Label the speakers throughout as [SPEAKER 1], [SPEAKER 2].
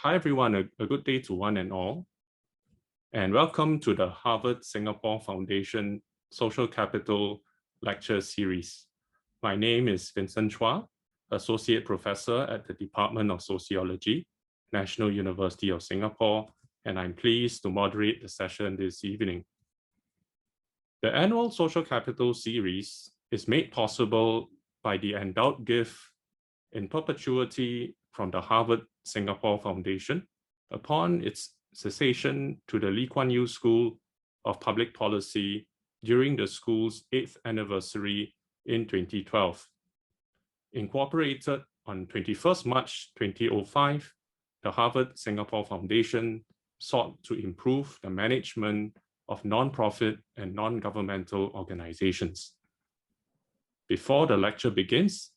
[SPEAKER 1] Hi everyone, a good day to one and all, and welcome to the Harvard-Singapore Foundation Social Capital Lecture Series. My name is Vincent Chua, Associate Professor at the Department of Sociology, National University of Singapore, and I'm pleased to moderate the session this evening. The annual Social Capital Series is made possible by the endowed gift in perpetuity from the Harvard-Singapore Foundation upon its cessation to the Lee Kuan Yew School of Public Policy during the school's 8th anniversary in 2012. Incorporated on 21st March 2005, the Harvard-Singapore Foundation sought to improve the management of non-profit and non-governmental organizations. Before the lecture begins,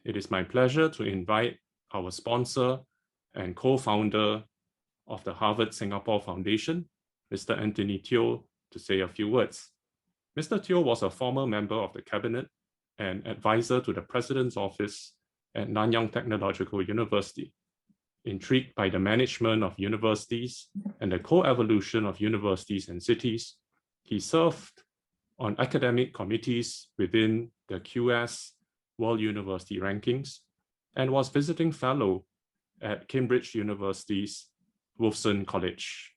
[SPEAKER 1] it is my pleasure to invite our sponsor and co-founder of the Harvard-Singapore Foundation, Mr. Antony to say a few words. Mr. Teo was a former member of the cabinet and advisor to the President's office at Nanyang Technological University. Intrigued by the management of universities and the co-evolution of universities and cities, he served on academic committees within the QS World University Rankings and was visiting fellow at Cambridge University's Wolfson College.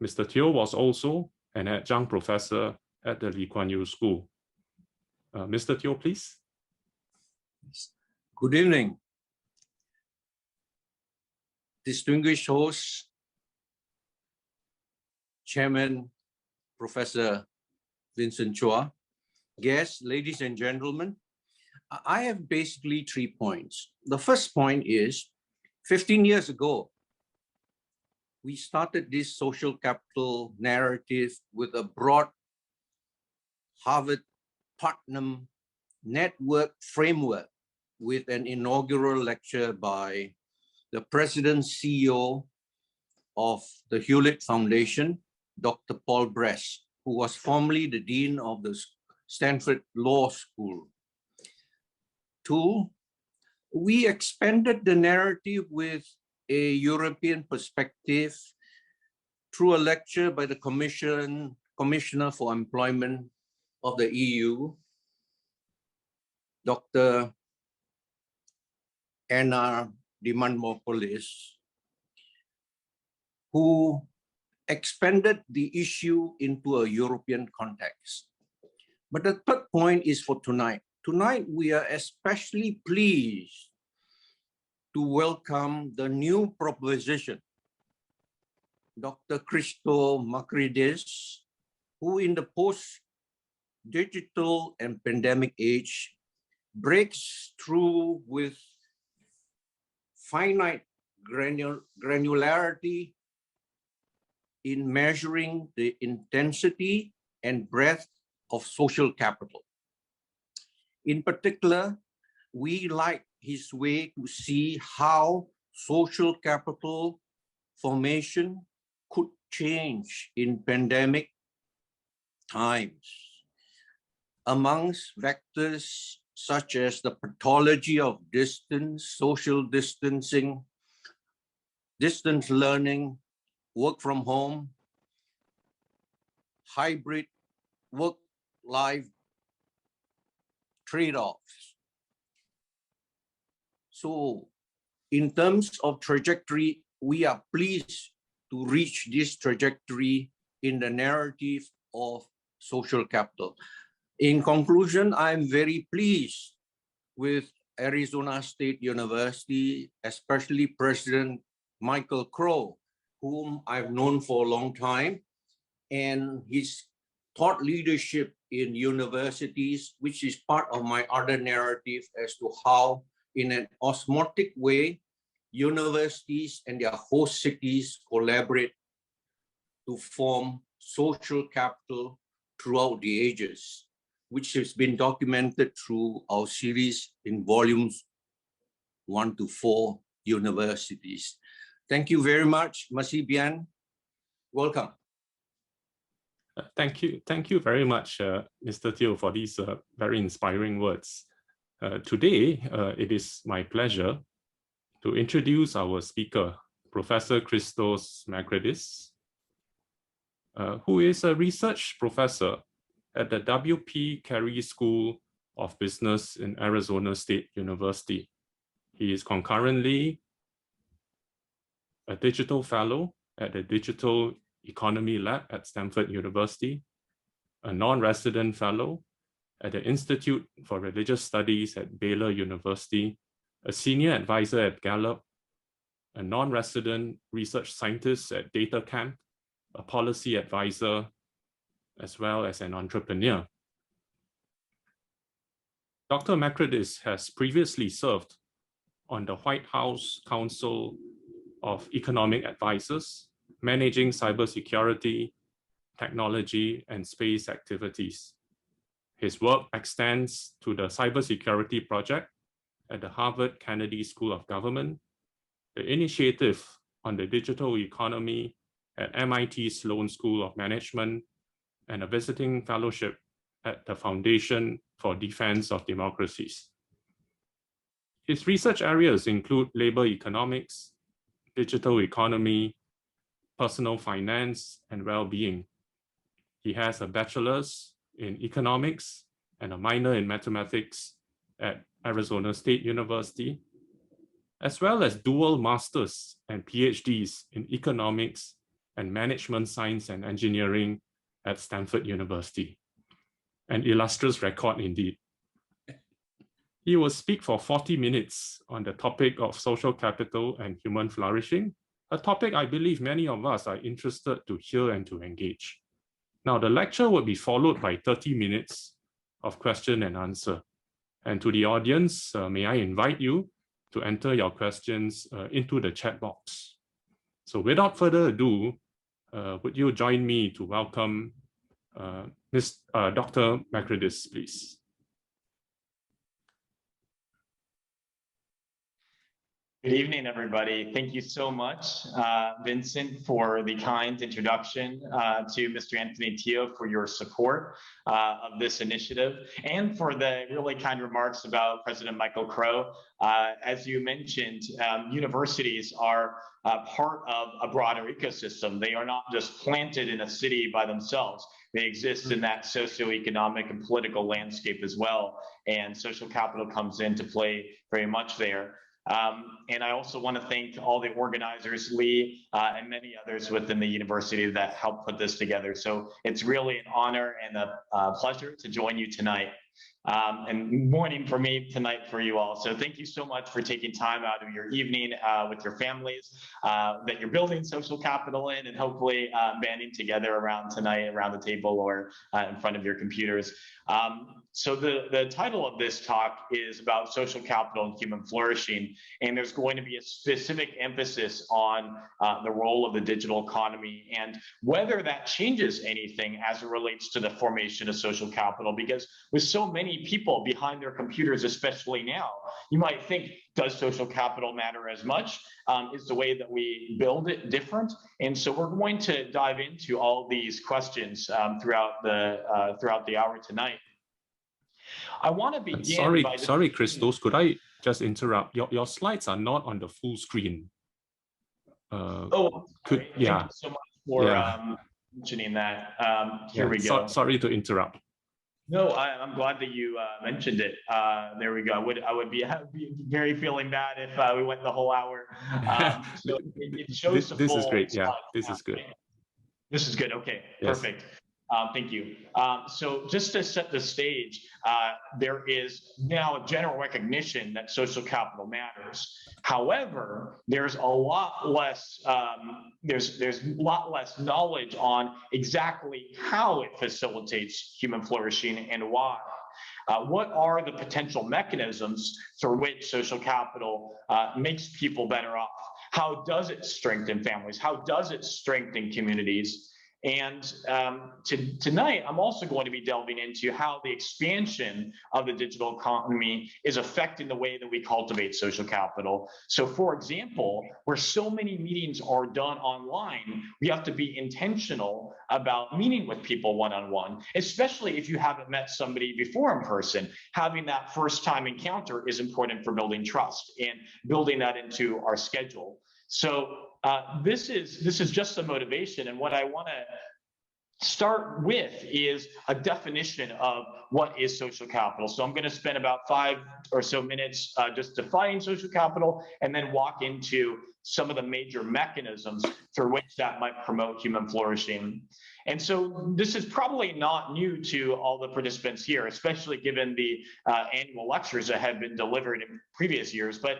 [SPEAKER 1] Mr. Teo was also an adjunct professor at the Lee Kuan Yew School. Mr. Teo, please.
[SPEAKER 2] Good evening. Distinguished hosts, Chairman Professor Vincent Chua, guests, ladies and gentlemen, I have basically 3 points. The first point is 15 years ago, we started this social capital narrative with a broad Harvard-Putnam network framework with an inaugural lecture by the President CEO of the Hewlett Foundation, Dr. Paul Bress, who was formerly the Dean of the Stanford Law School. 2, we expanded the narrative with a European perspective through a lecture by the Commissioner for Employment of the EU, Dr. Anna Dimandmopoulos, who expanded the issue into a European context. But the third point is for tonight. Tonight, we are especially pleased to welcome the new proposition, Dr. Christos Makridis, who in the post-digital and pandemic age breaks through with finite granularity in measuring the intensity and breadth of social capital. In particular, we like his way to see how social capital formation could change in pandemic times. Amongst vectors such as the pathology of distance, social distancing, distance learning, work from home, hybrid work-life trade-offs. So in terms of trajectory, we are pleased to reach this trajectory in the narrative of social capital. In conclusion, I'm very pleased with Arizona State University, especially President Michael Crow, whom I've known for a long time, and his thought leadership in universities, which is part of my other narrative as to how, in an osmotic way, universities and their host cities collaborate to form social capital throughout the ages, which has been documented through our series in volumes 1 to 4 universities. Thank you very much. Merci bien. Welcome.
[SPEAKER 1] Thank you very much, Mr. Teo, for these very inspiring words. Today, it is my pleasure to introduce our speaker, Professor Christos Makridis, who is a research professor at the W.P. Carey School of Business in Arizona State University. He is concurrently a digital fellow at the Digital Economy Lab at Stanford University, a non-resident fellow at the Institute for Religious Studies at Baylor University, a senior advisor at Gallup, a non-resident research scientist at DataCamp, a policy advisor, as well as an entrepreneur. Dr. Makridis has previously served on the White House Council of Economic Advisors, managing cybersecurity, technology, and space activities. His work extends to the Cybersecurity Project at the Harvard Kennedy School of Government, the Initiative on the Digital Economy at MIT Sloan School of Management, and a visiting fellowship at the Foundation for Defense of Democracies. His research areas include labor economics, digital economy, personal finance, and well-being. He has a bachelor's in economics and a minor in mathematics at Arizona State University, as well as dual masters and PhDs in economics and management science and engineering at Stanford University. An illustrious record indeed. He will speak for 40 minutes on the topic of social capital and human flourishing, a topic I believe many of us are interested to hear and to engage. Now, the lecture will be followed by 30 minutes of question and answer. And to the audience, may I invite you to enter your questions into the chat box. So without further ado, would you join me to welcome Dr. Makridis, please?
[SPEAKER 3] Good evening, everybody. Thank you so much, Vincent, for the kind introduction, to Mr. Antony for your support of this initiative, and for the really kind remarks about President Michael Crow. As you mentioned, universities are part of a broader ecosystem. They are not just planted in a city by themselves. They exist in that socioeconomic and political landscape as well, and social capital comes into play very much there. And I also want to thank all the organizers, Lee, and many others within the university that helped put this together. So it's really an honor and a pleasure to join you tonight. And morning for me, tonight for you all. So thank you so much for taking time out of your evening with your families that you're building social capital in, and hopefully banding together around tonight, around the table or in front of your computers. So the title of this talk is about social capital and human flourishing, and there's going to be a specific emphasis on the role of the digital economy and whether that changes anything as it relates to the formation of social capital. Because with so many people behind their computers, especially now, you might think, does social capital matter as much? Is the way that we build it different? And so we're going to dive into all these questions throughout the hour tonight. I want to begin
[SPEAKER 1] Sorry, Christos, could I just interrupt? Your slides are not on the full screen.
[SPEAKER 3] Thank
[SPEAKER 1] you
[SPEAKER 3] so much for mentioning that. Here we go.
[SPEAKER 1] Sorry to interrupt.
[SPEAKER 3] No, I'm glad that you mentioned it. There we go. I would be very feeling bad if we went the whole hour. So it shows
[SPEAKER 1] this is great. Yeah, this is good.
[SPEAKER 3] This is good. Okay, yes. Perfect. Thank you. So just to set the stage, there is now a general recognition that social capital matters. However, there's a lot less there's a lot less knowledge on exactly how it facilitates human flourishing and why. What are the potential mechanisms through which social capital makes people better off? How does it strengthen families? How does it strengthen communities? And tonight, I'm also going to be delving into how the expansion of the digital economy is affecting the way that we cultivate social capital. So for example, where so many meetings are done online, we have to be intentional about meeting with people one-on-one, especially if you haven't met somebody before in person. Having that first time encounter is important for building trust and building that into our schedule. So this is just the motivation, and what I want to start with is a definition of what is social capital. So I'm going to spend about 5 or so minutes just defining social capital, and then walk into some of the major mechanisms through which that might promote human flourishing. And so this is probably not new to all the participants here, especially given the annual lectures that have been delivered in previous years. But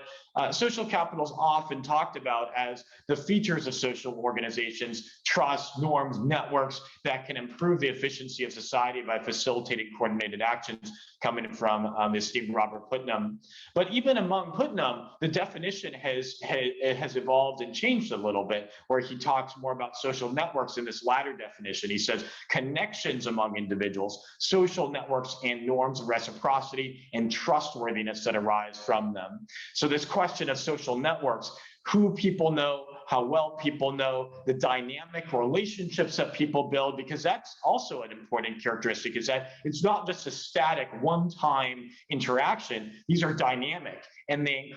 [SPEAKER 3] social capital is often talked about as the features of social organizations, trust, norms, networks that can improve the efficiency of society by facilitating coordinated actions, coming from this Steve Robert Putnam. But even among Putnam, the definition has evolved and changed a little bit, where he talks more about social networks in this latter definition. He says connections among individuals, social networks and norms of reciprocity and trustworthiness that arise from them. So this question of social networks, who people know, how well people know, the dynamic relationships that people build, because that's also an important characteristic, is that it's not just a static one-time interaction. These are dynamic, and they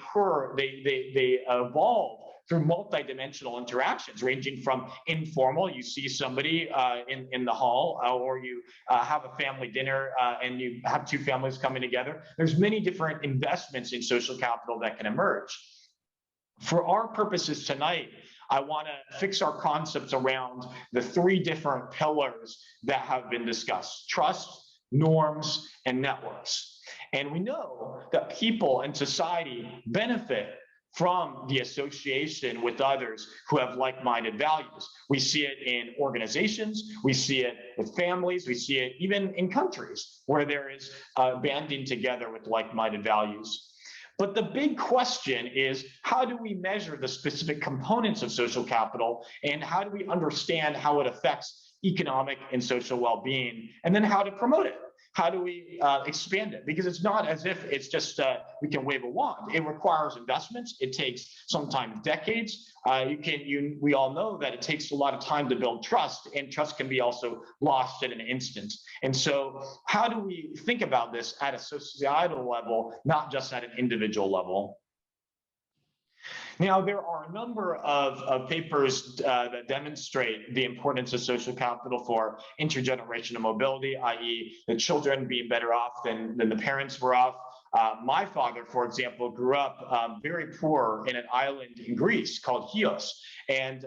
[SPEAKER 3] evolve through multidimensional interactions, ranging from informal, you see somebody in the hall, or you have a family dinner and you have 2 families coming together. There's many different investments in social capital that can emerge. For our purposes tonight, I want to fix our concepts around the 3 different pillars that have been discussed: trust, norms, and networks. And we know that people and society benefit from the association with others who have like-minded values. We see it in organizations, we see it with families, we see it even in countries where there is banding together with like-minded values. But the big question is, how do we measure the specific components of social capital, and how do we understand how it affects economic and social well-being, and then how to promote it? How do we expand it? Because it's not as if it's just we can wave a wand. It requires investments. It takes sometimes decades. We all know that it takes a lot of time to build trust, and trust can be also lost in an instant. And so how do we think about this at a societal level, not just at an individual level? Now, there are a number of papers that demonstrate the importance of social capital for intergenerational mobility, i.e. the children being better off than the parents were off. My father, for example, grew up very poor in an island in Greece called Chios, and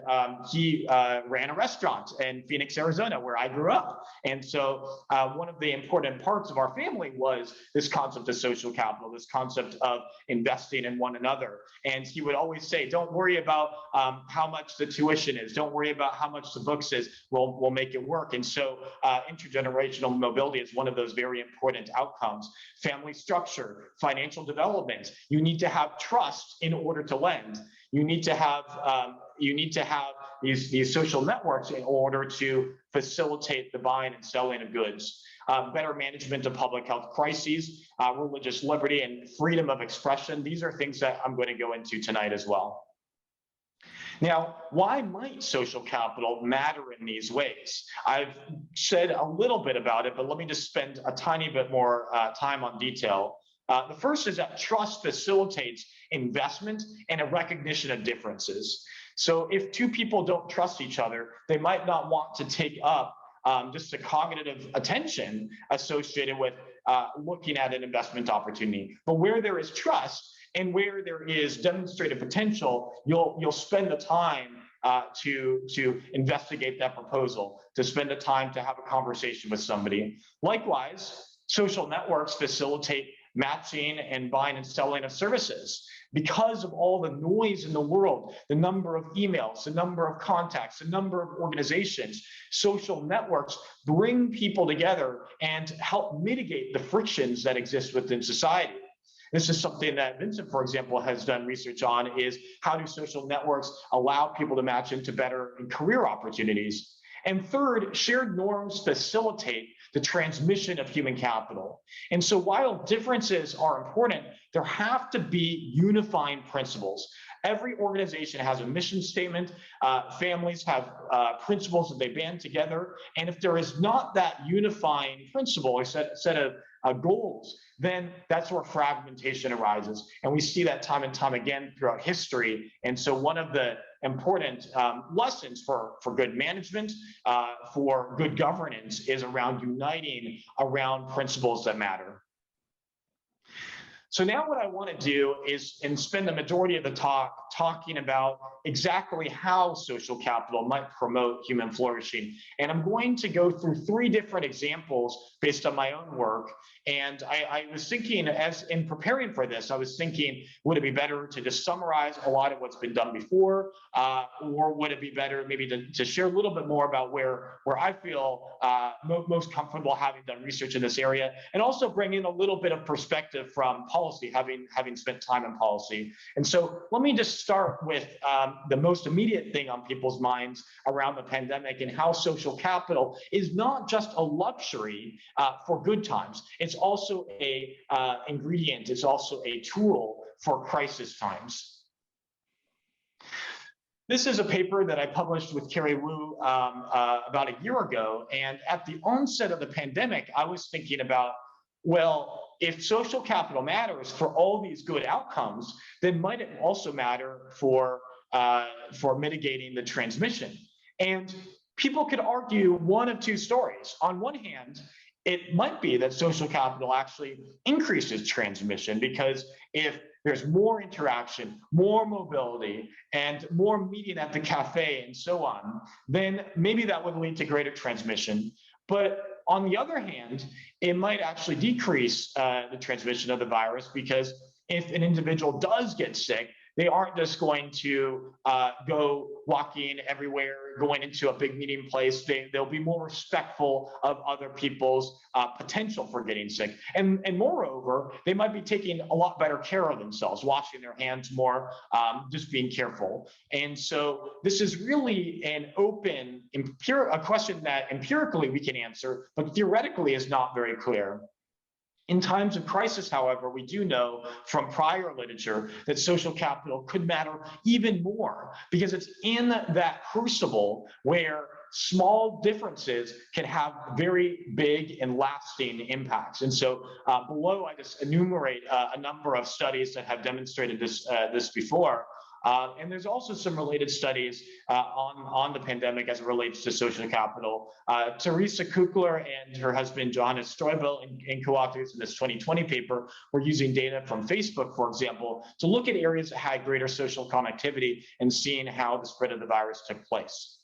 [SPEAKER 3] he ran a restaurant in Phoenix, Arizona, where I grew up. And so one of the important parts of our family was this concept of social capital, this concept of investing in one another. And he would always say, don't worry about how much the tuition is, don't worry about how much the books is, we'll make it work. And so intergenerational mobility is one of those very important outcomes. Family structure, financial development. You need to have trust in order to lend. You need to have these social networks in order to facilitate the buying and selling of goods. Better management of public health crises, religious liberty, and freedom of expression. These are things that I'm going to go into tonight as well. Now, why might social capital matter in these ways? I've said a little bit about it, but let me just spend a tiny bit more time on detail. The first is that trust facilitates investment and a recognition of differences. So if 2 people don't trust each other, they might not want to take up just the cognitive attention associated with looking at an investment opportunity. But where there is trust and where there is demonstrated potential, you'll spend the time to investigate that proposal, to spend the time to have a conversation with somebody. Likewise, social networks facilitate matching and buying and selling of services. Because of all the noise in the world, the number of emails, the number of contacts, the number of organizations, social networks bring people together and help mitigate the frictions that exist within society. This is something that Vincent, for example, has done research on, is how do social networks allow people to match into better career opportunities? And third, shared norms facilitate the transmission of human capital. And so while differences are important, there have to be unifying principles. Every organization has a mission statement. Families have principles that they band together. And if there is not that unifying principle, a set of goals, then that's where fragmentation arises. And we see that time and time again throughout history. And so one of the important lessons for good management, for good governance, is around uniting around principles that matter. So now what I want to do is spend the majority of the talk talking about exactly how social capital might promote human flourishing. And I'm going to go through 3 different examples based on my own work. And I was thinking, as in preparing for this, I was thinking, would it be better to just summarize a lot of what's been done before? Or would it be better maybe to share a little bit more about where I feel most comfortable having done research in this area, and also bring in a little bit of perspective from policy, having spent time in policy. And so let me just start with the most immediate thing on people's minds around the pandemic, and how social capital is not just a luxury for good times. It's also a ingredient. It's also a tool for crisis times. This is a paper that I published with Carey about a year ago. And at the onset of the pandemic, I was thinking about, well, if social capital matters for all these good outcomes, then might it also matter for mitigating the transmission? And people could argue one of 2 stories. On one hand, it might be that social capital actually increases transmission, because if there's more interaction, more mobility, and more meeting at the cafe and so on, then maybe that would lead to greater transmission. But on the other hand, it might actually decrease the transmission of the virus, because if an individual does get sick, they aren't just going to go walking everywhere, going into a big meeting place. They'll be more respectful of other people's potential for getting sick. And moreover, they might be taking a lot better care of themselves, washing their hands more, just being careful. And so this is really an open, a question that empirically we can answer, but theoretically is not very clear. In times of crisis, however, we do know from prior literature that social capital could matter even more, because it's in that crucible where small differences can have very big and lasting impacts. And so below, I just enumerate a number of studies that have demonstrated this before. And there's also some related studies on the pandemic as it relates to social capital. Teresa Kukler and her husband, Johannes Streubel, and co-authors in this 2020 paper, were using data from Facebook, for example, to look at areas that had greater social connectivity and seeing how the spread of the virus took place.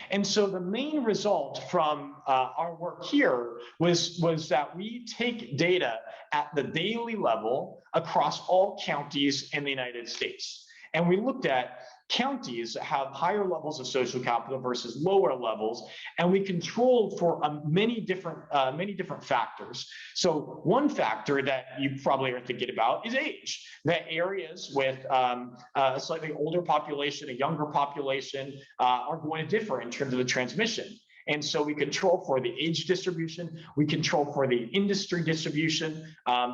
[SPEAKER 3] And so the main result from our work here was that we take data at the daily level across all counties in the United States. And we looked at counties that have higher levels of social capital versus lower levels, and we controlled for many different factors. So one factor that you probably are thinking about is age. That areas with a slightly older population, a younger population, are going to differ in terms of the transmission. And so we control for the age distribution, we control for the industry distribution,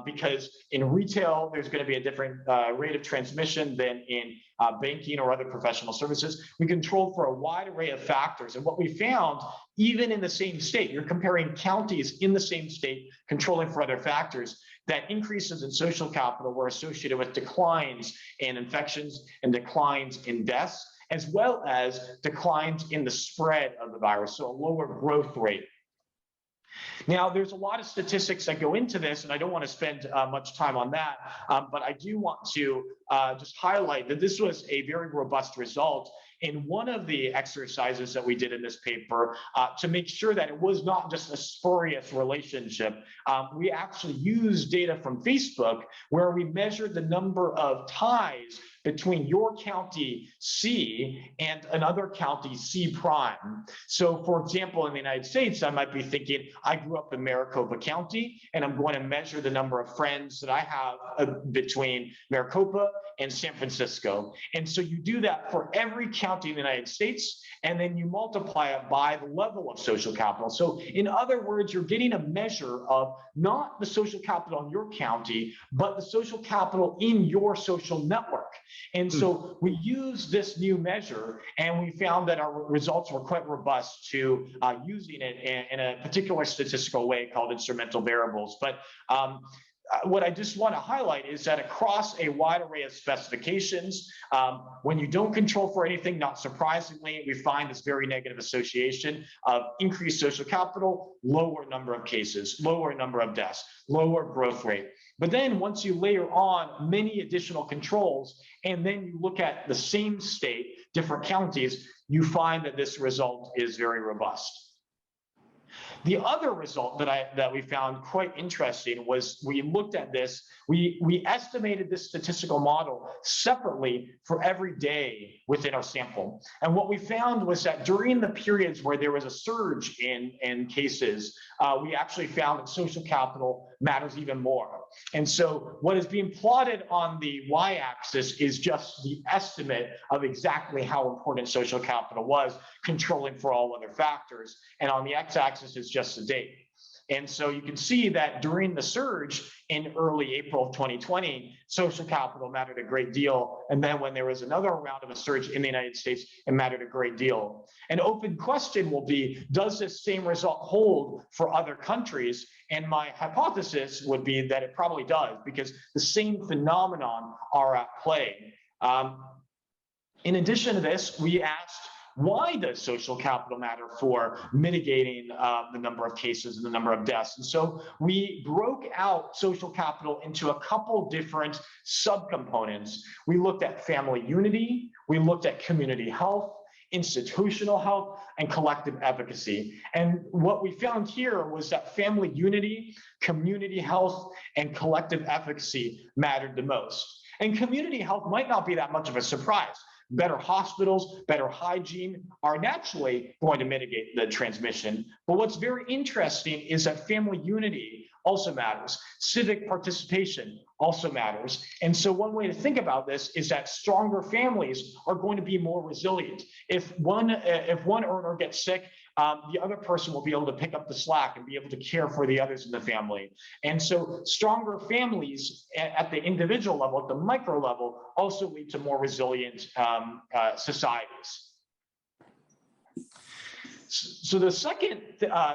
[SPEAKER 3] because in retail, there's going to be a different rate of transmission than in banking or other professional services. We control for a wide array of factors. And what we found, even in the same state, you're comparing counties in the same state, controlling for other factors, that increases in social capital were associated with declines in infections and declines in deaths, as well as declines in the spread of the virus, so a lower growth rate. Now, there's a lot of statistics that go into this, and I don't want to spend much time on that, but I do want to just highlight that this was a very robust result in one of the exercises that we did in this paper to make sure that it was not just a spurious relationship. We actually used data from Facebook where we measured the number of ties between your county C and another county C prime. So for example, in the United States, I might be thinking, I grew up in Maricopa County, and I'm going to measure the number of friends that I have between Maricopa and San Francisco. And so you do that for every county in the United States, and then you multiply it by the level of social capital. So in other words, you're getting a measure of not the social capital in your county, but the social capital in your social network. And so we used this new measure, and we found that our results were quite robust to using it in a particular statistical way called instrumental variables. But what I just want to highlight is that across a wide array of specifications, when you don't control for anything, not surprisingly, we find this very negative association of increased social capital, lower number of cases, lower number of deaths, lower growth rate. But then once you layer on many additional controls, and then you look at the same state, different counties, you find that this result is very robust. The other result that we found quite interesting was we looked at this, we estimated this statistical model separately for every day within our sample. And what we found was that during the periods where there was a surge in cases, we actually found that social capital matters even more. And so what is being plotted on the y-axis is just the estimate of exactly how important social capital was, controlling for all other factors. And on the x-axis is just the date. And so you can see that during the surge in early April of 2020, social capital mattered a great deal. And then when there was another round of a surge in the United States, it mattered a great deal. An open question will be, does this same result hold for other countries? And my hypothesis would be that it probably does, because the same phenomenon are at play. In addition to this, we asked, why does social capital matter for mitigating the number of cases and the number of deaths? And so we broke out social capital into a couple different subcomponents. We looked at family unity, we looked at community health, institutional health, and collective efficacy. And what we found here was that family unity, community health, and collective efficacy mattered the most. And community health might not be that much of a surprise. Better hospitals, better hygiene are naturally going to mitigate the transmission. But what's very interesting is that family unity also matters. Civic participation also matters. And so one way to think about this is that stronger families are going to be more resilient. If one earner gets sick, the other person will be able to pick up the slack and be able to care for the others in the family. And so stronger families at the individual level, at the micro level, also lead to more resilient societies. So the second,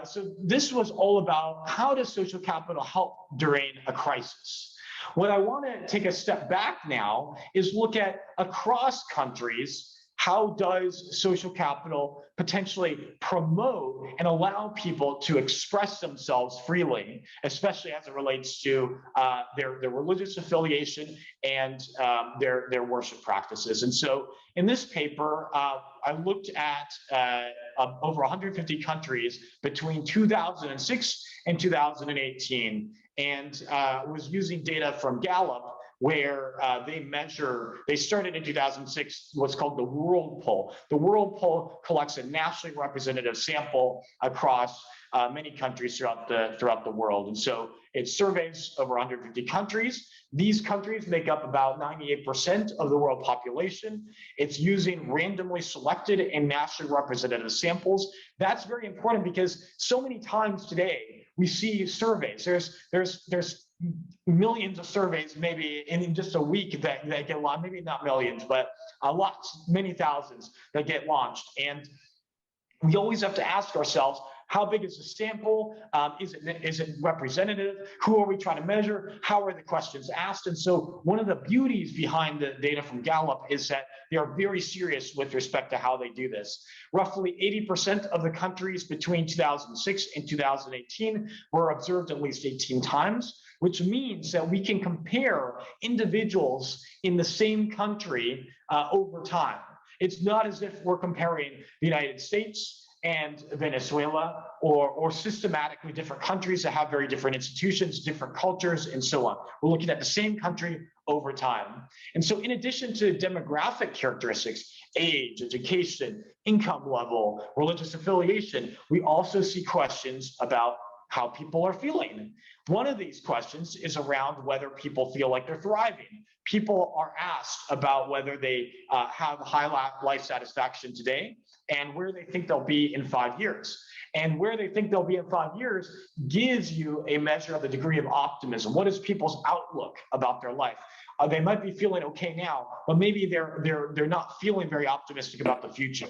[SPEAKER 3] so this was all about how does social capital help during a crisis? What I want to take a step back now is look at across countries, how does social capital potentially promote and allow people to express themselves freely, especially as it relates to their religious affiliation and their worship practices? And so in this paper, I looked at over 150 countries between 2006 and 2018, and was using data from Gallup, where they started in 2006, what's called the World Poll. The World Poll collects a nationally representative sample across many countries throughout the world. And so it surveys over 150 countries. These countries make up about 98% of the world population. It's using randomly selected and nationally representative samples. That's very important because so many times today we see surveys. There's millions of surveys maybe in just a week that get launched, maybe not millions, but many thousands that get launched. And we always have to ask ourselves, how big is the sample? Is it representative? Who are we trying to measure? How are the questions asked? And so one of the beauties behind the data from Gallup is that they are very serious with respect to how they do this. Roughly 80% of the countries between 2006 and 2018 were observed at least 18 times, which means that we can compare individuals in the same country over time. It's not as if we're comparing the United States and Venezuela, or systematically different countries that have very different institutions, different cultures, and so on. We're looking at the same country over time. And so in addition to demographic characteristics, age, education, income level, religious affiliation, we also see questions about how people are feeling. One of these questions is around whether people feel like they're thriving. People are asked about whether they have high life satisfaction today, and where they think they'll be in 5 years. And where they think they'll be in 5 years gives you a measure of the degree of optimism. What is people's outlook about their life? They might be feeling okay now, but maybe they're not feeling very optimistic about the future.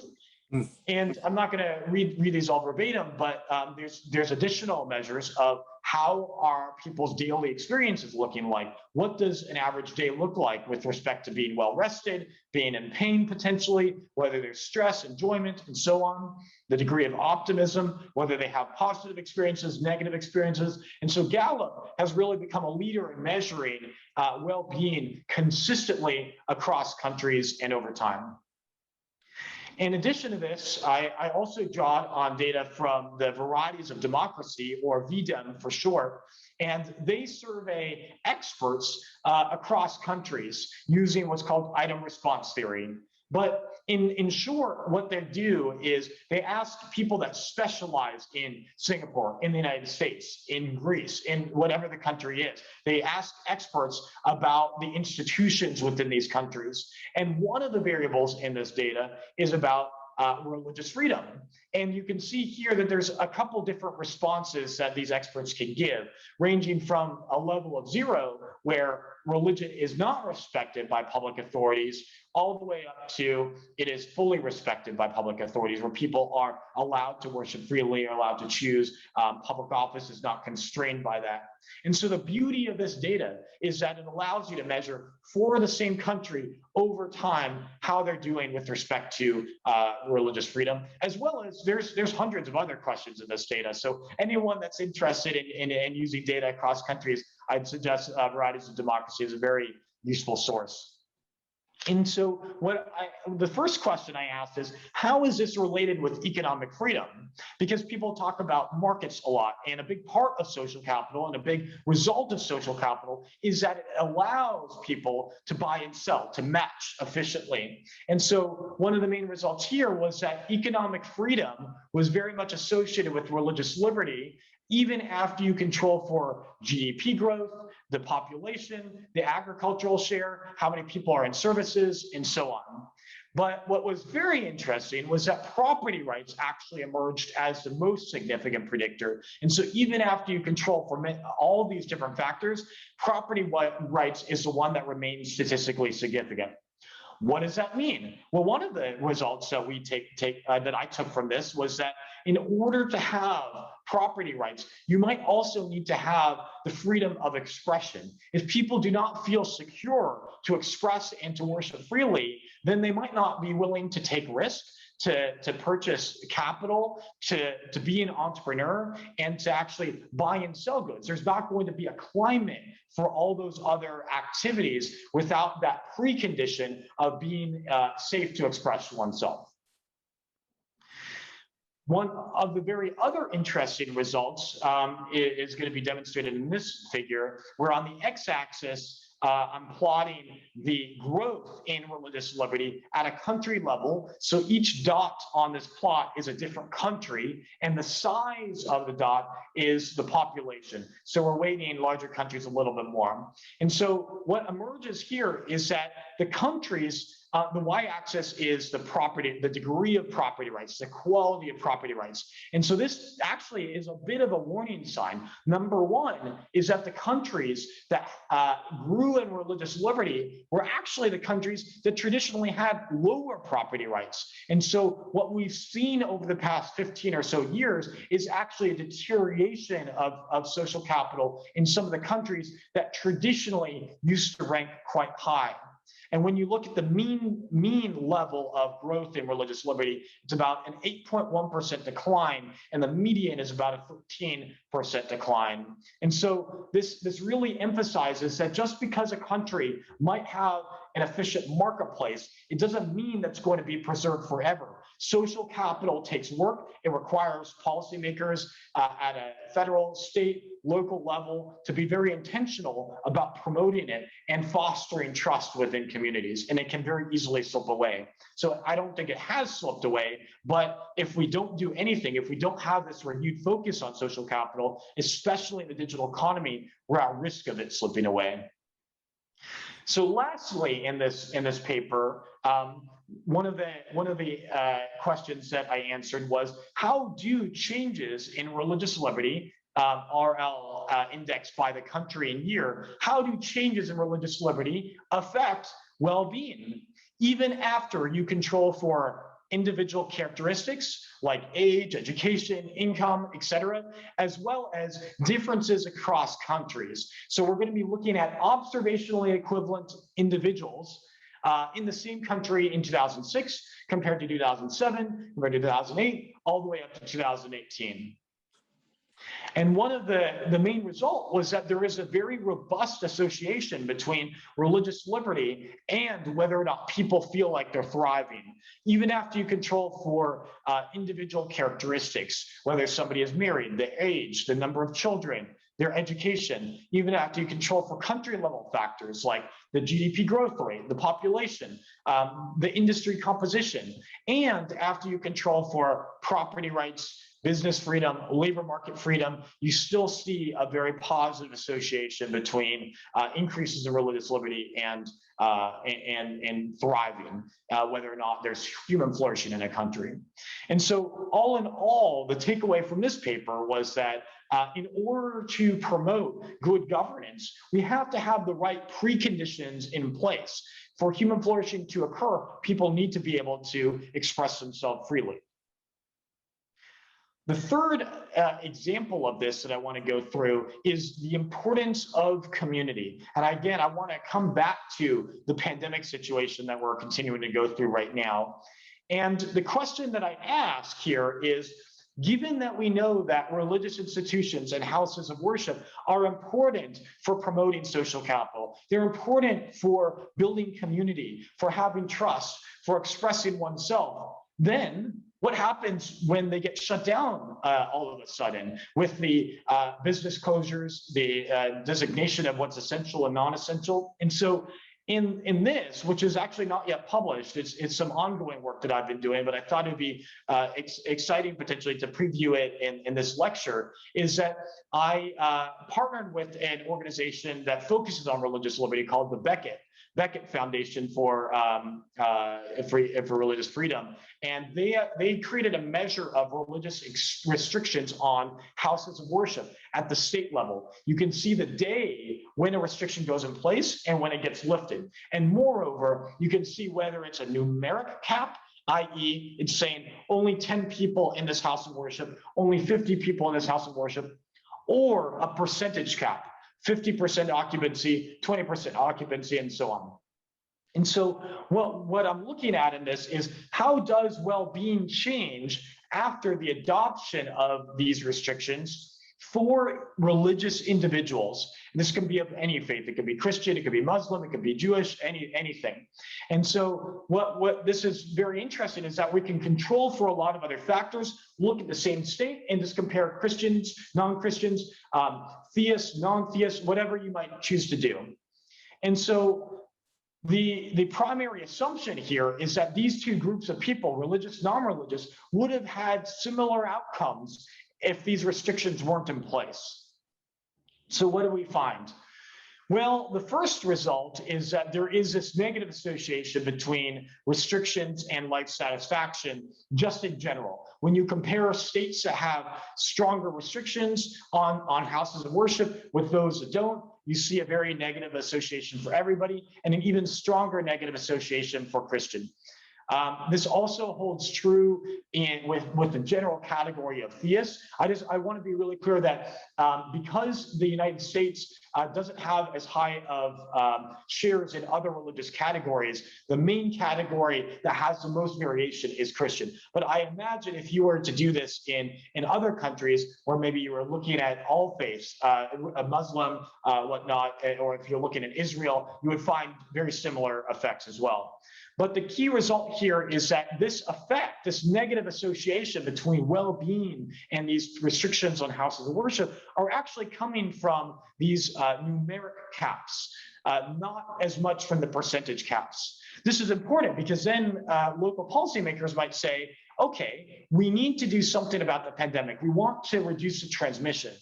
[SPEAKER 3] And I'm not going to read these all verbatim, but there's additional measures of how are people's daily experiences looking like. What does an average day look like with respect to being well rested, being in pain potentially, whether there's stress, enjoyment, and so on, the degree of optimism, whether they have positive experiences, negative experiences. And so Gallup has really become a leader in measuring well-being consistently across countries and over time. In addition to this, I also drawed on data from the Varieties of Democracy, or VDEM for short, and they survey experts across countries using what's called item response theory. But in short, what they do is they ask people that specialize in Singapore, in the United States, in Greece, in whatever the country is. They ask experts about the institutions within these countries. And one of the variables in this data is about religious freedom. And you can see here that there's a couple different responses that these experts can give, ranging from a level of 0, where religion is not respected by public authorities, all the way up to it is fully respected by public authorities, where people are allowed to worship freely, are allowed to choose. Public office is not constrained by that. And so the beauty of this data is that it allows you to measure for the same country over time how they're doing with respect to religious freedom, as well as there's hundreds of other questions in this data. So anyone that's interested in using data across countries, I'd suggest Varieties of Democracy is a very useful source. And so the first question I asked is, how is this related with economic freedom? Because people talk about markets a lot, and a big part of social capital and a big result of social capital is that it allows people to buy and sell, to match efficiently. And so one of the main results here was that economic freedom was very much associated with religious liberty, even after you control for GDP growth, the population, the agricultural share, how many people are in services, and so on. But what was very interesting was that property rights actually emerged as the most significant predictor. And so even after you control for all these different factors, property rights is the one that remains statistically significant. What does that mean? Well, one of the results that we that I took from this was that in order to have property rights, you might also need to have the freedom of expression. If people do not feel secure to express and to worship freely, then they might not be willing to take risks, to purchase capital, to be an entrepreneur, and to actually buy and sell goods. There's not going to be a climate for all those other activities without that precondition of being safe to express oneself. One of the very other interesting results is going to be demonstrated in this figure, where on the x-axis, I'm plotting the growth in religious liberty at a country level. So each dot on this plot is a different country, and the size of the dot is the population. So we're weighting larger countries a little bit more. And so what emerges here is that the countries, the y-axis is the degree of property rights, the quality of property rights. And so this actually is a bit of a warning sign. Number one is that the countries that grew in religious liberty were actually the countries that traditionally had lower property rights. And so what we've seen over the past 15 or so years is actually a deterioration of social capital in some of the countries that traditionally used to rank quite high. And when you look at the mean level of growth in religious liberty, it's about an 8.1% decline, and the median is about a 13% decline. And so this really emphasizes that just because a country might have an efficient marketplace, it doesn't mean that's going to be preserved forever. Social capital takes work. It requires policymakers at a federal, state, local level to be very intentional about promoting it and fostering trust within communities. And it can very easily slip away. So I don't think it has slipped away, but if we don't do anything, if we don't have this renewed focus on social capital, especially in the digital economy, we're at risk of it slipping away. So lastly, in this paper, one of the questions that I answered was, how do changes in religious liberty, RL indexed by the country and year, how do changes in religious liberty affect well-being, even after you control for individual characteristics like age, education, income, etc., as well as differences across countries. So we're going to be looking at observationally equivalent individuals in the same country in 2006 compared to 2007, compared to 2008, all the way up to 2018. And one of the main result was that there is a very robust association between religious liberty and whether or not people feel like they're thriving, even after you control for individual characteristics, whether somebody is married, the age, the number of children, their education, even after you control for country level factors like the GDP growth rate, the population, the industry composition, and after you control for property rights, business freedom, labor market freedom, you still see a very positive association between increases in religious liberty and thriving, whether or not there's human flourishing in a country. And so all in all, the takeaway from this paper was that in order to promote good governance, we have to have the right preconditions in place. For human flourishing to occur, people need to be able to express themselves freely. The third example of this that I want to go through is the importance of community. And again, I want to come back to the pandemic situation that we're continuing to go through right now. And the question that I ask here is, given that we know that religious institutions and houses of worship are important for promoting social capital, they're important for building community, for having trust, for expressing oneself, then what happens when they get shut down all of a sudden with the business closures, the designation of what's essential and non-essential? And so in this, which is actually not yet published, it's some ongoing work that I've been doing, but I thought it'd be exciting potentially to preview it in this lecture, is that I partnered with an organization that focuses on religious liberty called the Beckett Foundation for Religious Freedom, and they created a measure of religious restrictions on houses of worship at the state level. You can see the day when a restriction goes in place and when it gets lifted, and moreover, you can see whether it's a numeric cap, i.e., it's saying only 10 people in this house of worship, only 50 people in this house of worship, or a percentage cap. 50% occupancy, 20% occupancy, and so on. And so what I'm looking at in this is, how does well-being change after the adoption of these restrictions for religious individuals? And this can be of any faith. It could be Christian, it could be Muslim, it could be Jewish, anything. And so what this is very interesting is that we can control for a lot of other factors, look at the same state and just compare Christians, non-Christians, theists, non-theists, whatever you might choose to do. And so the primary assumption here is that these two groups of people, religious, non-religious, would have had similar outcomes if these restrictions weren't in place. So what do we find? Well, the first result is that there is this negative association between restrictions and life satisfaction just in general. When you compare states that have stronger restrictions on houses of worship with those that don't, you see a very negative association for everybody and an even stronger negative association for Christian. This also holds true with the general category of theists. I want to be really clear that because the United States doesn't have as high of shares in other religious categories, the main category that has the most variation is Christian. But I imagine if you were to do this in other countries, where maybe you were looking at all faiths, a Muslim, whatnot, or if you're looking at Israel, you would find very similar effects as well. But the key result here is that this effect, this negative association between well-being and these restrictions on houses of worship are actually coming from these numeric caps, not as much from the percentage caps. This is important because then local policymakers might say, okay, we need to do something about the pandemic. We want to reduce the transmission.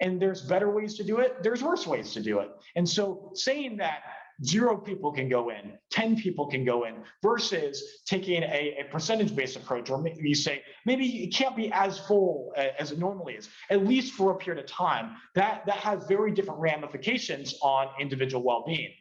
[SPEAKER 3] And there's better ways to do it. There's worse ways to do it. And so saying that 0 people can go in, 10 people can go in, versus taking a percentage-based approach, or maybe you say, maybe it can't be as full as it normally is, at least for a period of time. That has very different ramifications on individual well-being.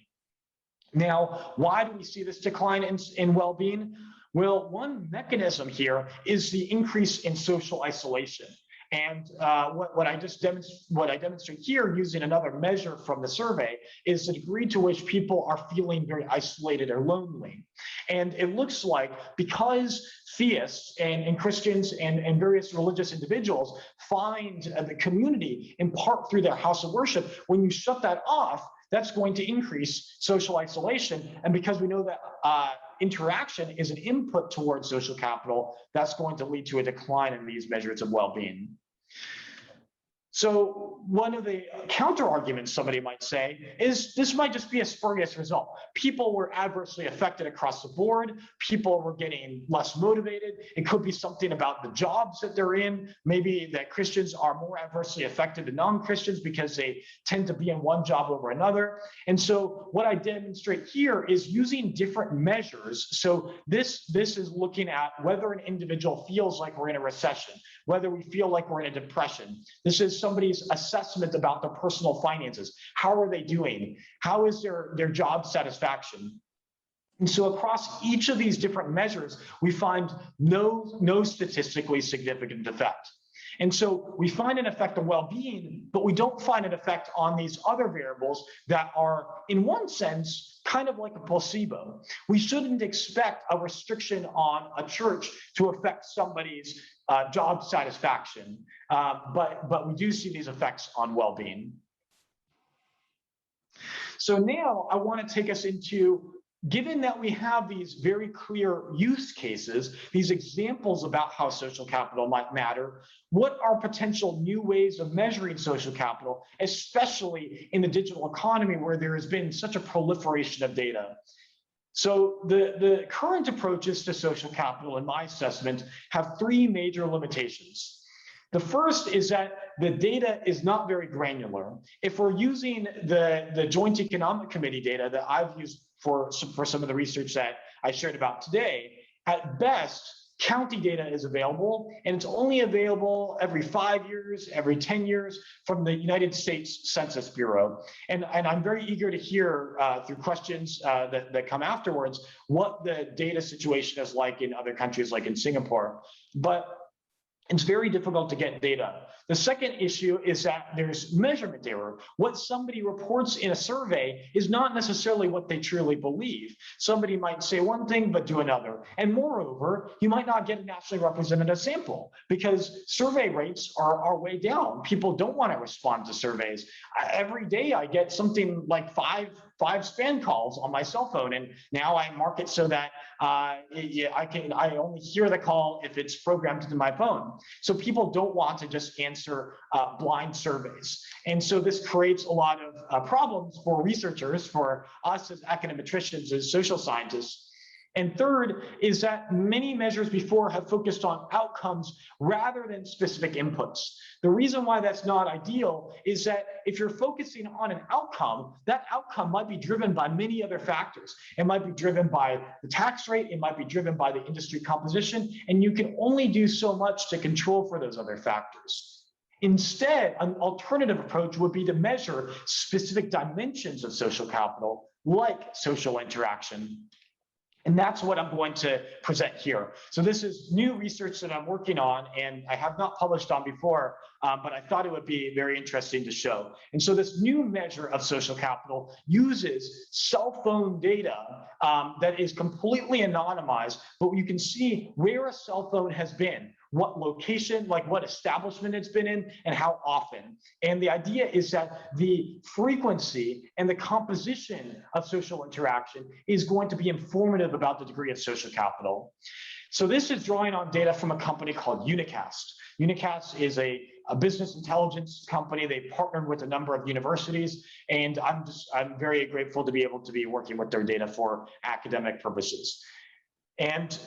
[SPEAKER 3] Now, why do we see this decline in well-being? Well, one mechanism here is the increase in social isolation. And what I demonstrate here using another measure from the survey is the degree to which people are feeling very isolated or lonely. And it looks like because theists and Christians and various religious individuals find the community in part through their house of worship, when you shut that off, that's going to increase social isolation. And because we know that interaction is an input towards social capital, that's going to lead to a decline in these measures of well-being. So one of the counter arguments somebody might say is this might just be a spurious result. People were adversely affected across the board. People were getting less motivated. It could be something about the jobs that they're in. Maybe that Christians are more adversely affected than non-Christians because they tend to be in one job over another. And so what I demonstrate here is using different measures. So this is looking at whether an individual feels like we're in a recession, whether we feel like we're in a depression. This is somebody's assessment about their personal finances. How are they doing? How is their job satisfaction? And so across each of these different measures, we find no statistically significant effect. And so we find an effect on well-being, but we don't find an effect on these other variables that are, in one sense, kind of like a placebo. We shouldn't expect a restriction on a church to affect somebody's job satisfaction, but we do see these effects on well-being. So now I want to take us into, given that we have these very clear use cases, these examples about how social capital might matter, what are potential new ways of measuring social capital, especially in the digital economy where there has been such a proliferation of data? So the current approaches to social capital, in my assessment, have 3 major limitations. The first is that the data is not very granular. If we're using the Joint Economic Committee data that I've used for some of the research that I shared about today, at best, county data is available, and it's only available every 5 years, every 10 years from the United States Census Bureau. And I'm very eager to hear through questions that come afterwards what the data situation is like in other countries, like in Singapore. But it's very difficult to get data. The second issue is that there's measurement error. What somebody reports in a survey is not necessarily what they truly believe. Somebody might say one thing but do another. And moreover, you might not get a nationally representative sample because survey rates are way down. People don't want to respond to surveys. Every day I get something like five spam calls on my cell phone, and now I mark it so that I only hear the call if it's programmed into my phone. So people don't want to just answer blind surveys. And so this creates a lot of problems for researchers, for us as academicians, as social scientists. And third is that many measures before have focused on outcomes rather than specific inputs. The reason why that's not ideal is that if you're focusing on an outcome, that outcome might be driven by many other factors. It might be driven by the tax rate, it might be driven by the industry composition, and you can only do so much to control for those other factors. Instead, an alternative approach would be to measure specific dimensions of social capital, like social interaction. And that's what I'm going to present here. So this is new research that I'm working on and I have not published on before, but I thought it would be very interesting to show. And so this new measure of social capital uses cell phone data that is completely anonymized, but you can see where a cell phone has been, what location, like what establishment it's been in, and how often. And the idea is that the frequency and the composition of social interaction is going to be informative about the degree of social capital. So this is drawing on data from a company called Unicast. Unicast is a business intelligence company. They partnered with a number of universities, and I'm very grateful to be able to be working with their data for academic purposes. And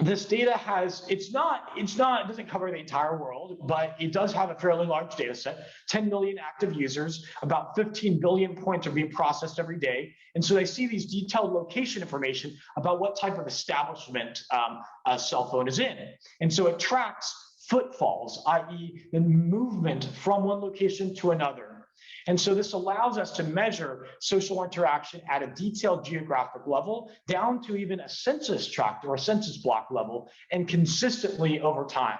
[SPEAKER 3] this data has, it doesn't cover the entire world, but it does have a fairly large data set, 10 million active users, about 15 billion points are being processed every day. And so they see these detailed location information about what type of establishment a cell phone is in. And so it tracks footfalls, i.e. the movement from one location to another. And so this allows us to measure social interaction at a detailed geographic level, down to even a census tract or a census block level, and consistently over time.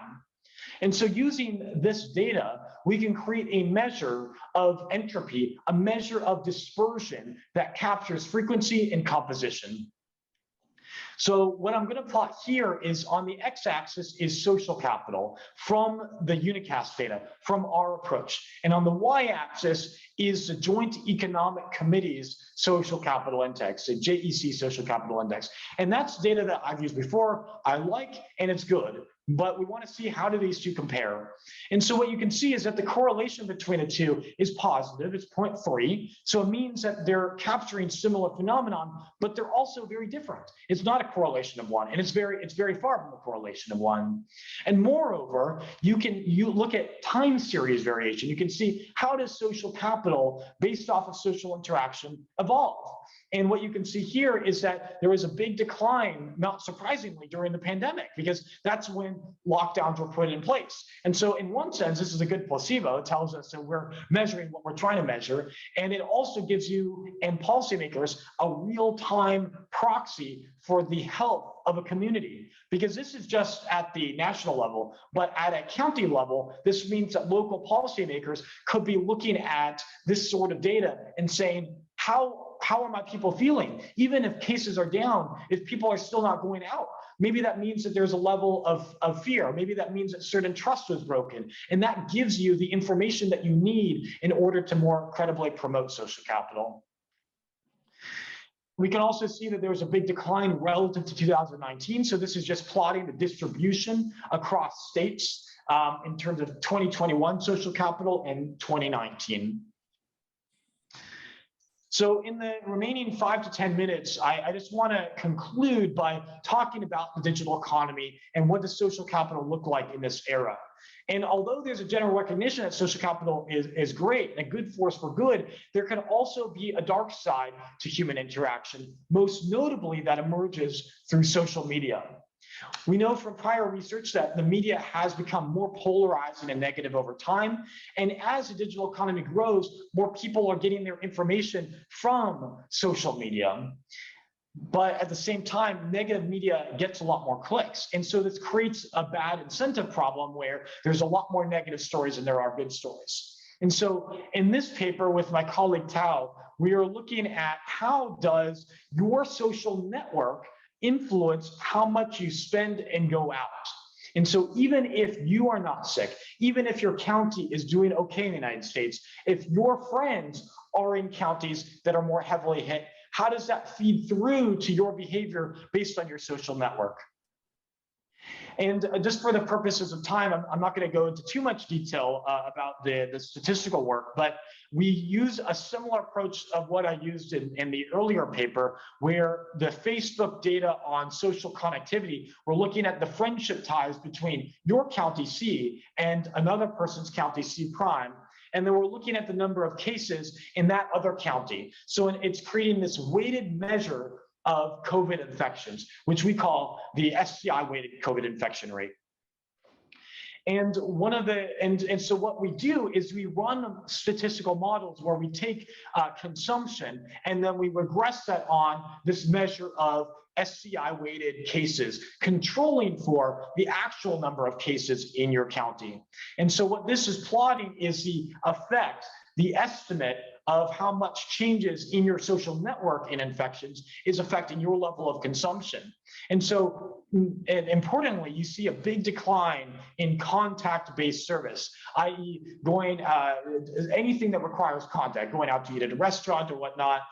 [SPEAKER 3] And so using this data, we can create a measure of entropy, a measure of dispersion that captures frequency and composition. So what I'm going to plot here is on the x-axis is social capital from the unicast data, from our approach. And on the y-axis is the Joint Economic Committee's social capital index, the JEC social capital index. And that's data that I've used before, I like, and it's good. But we want to see how do these two compare. And so what you can see is that the correlation between the two is positive, it's 0.3. So it means that they're capturing similar phenomenon, but they're also very different. It's not a correlation of one, and it's very far from a correlation of one. And moreover, you look at time series variation. You can see how does social capital based off of social interaction evolve. And what you can see here is that there was a big decline, not surprisingly, during the pandemic, because that's when lockdowns were put in place. And so in one sense, this is a good placebo. It tells us that we're measuring what we're trying to measure. And it also gives you and policymakers a real-time proxy for the health of a community, because this is just at the national level, but at a county level, this means that local policymakers could be looking at this sort of data and saying, how are my people feeling? Even if cases are down, if people are still not going out, maybe that means that there's a level of fear. Maybe that means that certain trust was broken. And that gives you the information that you need in order to more credibly promote social capital. We can also see that there was a big decline relative to 2019. So this is just plotting the distribution across states in terms of 2021 social capital and 2019. So in the remaining 5 to 10 minutes, I just want to conclude by talking about the digital economy and what does social capital look like in this era. And although there's a general recognition that social capital is great and a good force for good, there can also be a dark side to human interaction, most notably that emerges through social media. We know from prior research that the media has become more polarizing and negative over time. And as the digital economy grows, more people are getting their information from social media. But at the same time, negative media gets a lot more clicks. And so this creates a bad incentive problem where there's a lot more negative stories than there are good stories. And so in this paper with my colleague Tao, we are looking at how does your social network influence how much you spend and go out. And so even if you are not sick, even if your county is doing okay in the United States, if your friends are in counties that are more heavily hit, how does that feed through to your behavior based on your social network? And just for the purposes of time, I'm not going to go into too much detail about the statistical work, but we use a similar approach of what I used in the earlier paper, where the Facebook data on social connectivity, we're looking at the friendship ties between your county C and another person's county C prime. And then we're looking at the number of cases in that other county. So it's creating this weighted measure of COVID infections, which we call the STI weighted COVID infection rate. And so what we do is we run statistical models where we take consumption and then we regress that on this measure of STI weighted cases, controlling for the actual number of cases in your county. And so what this is plotting is the effect, the estimate of how much changes in your social network in infections is affecting your level of consumption. And so, and importantly, you see a big decline in contact-based service, i.e. going, anything that requires contact, going out to eat at a restaurant or whatnot,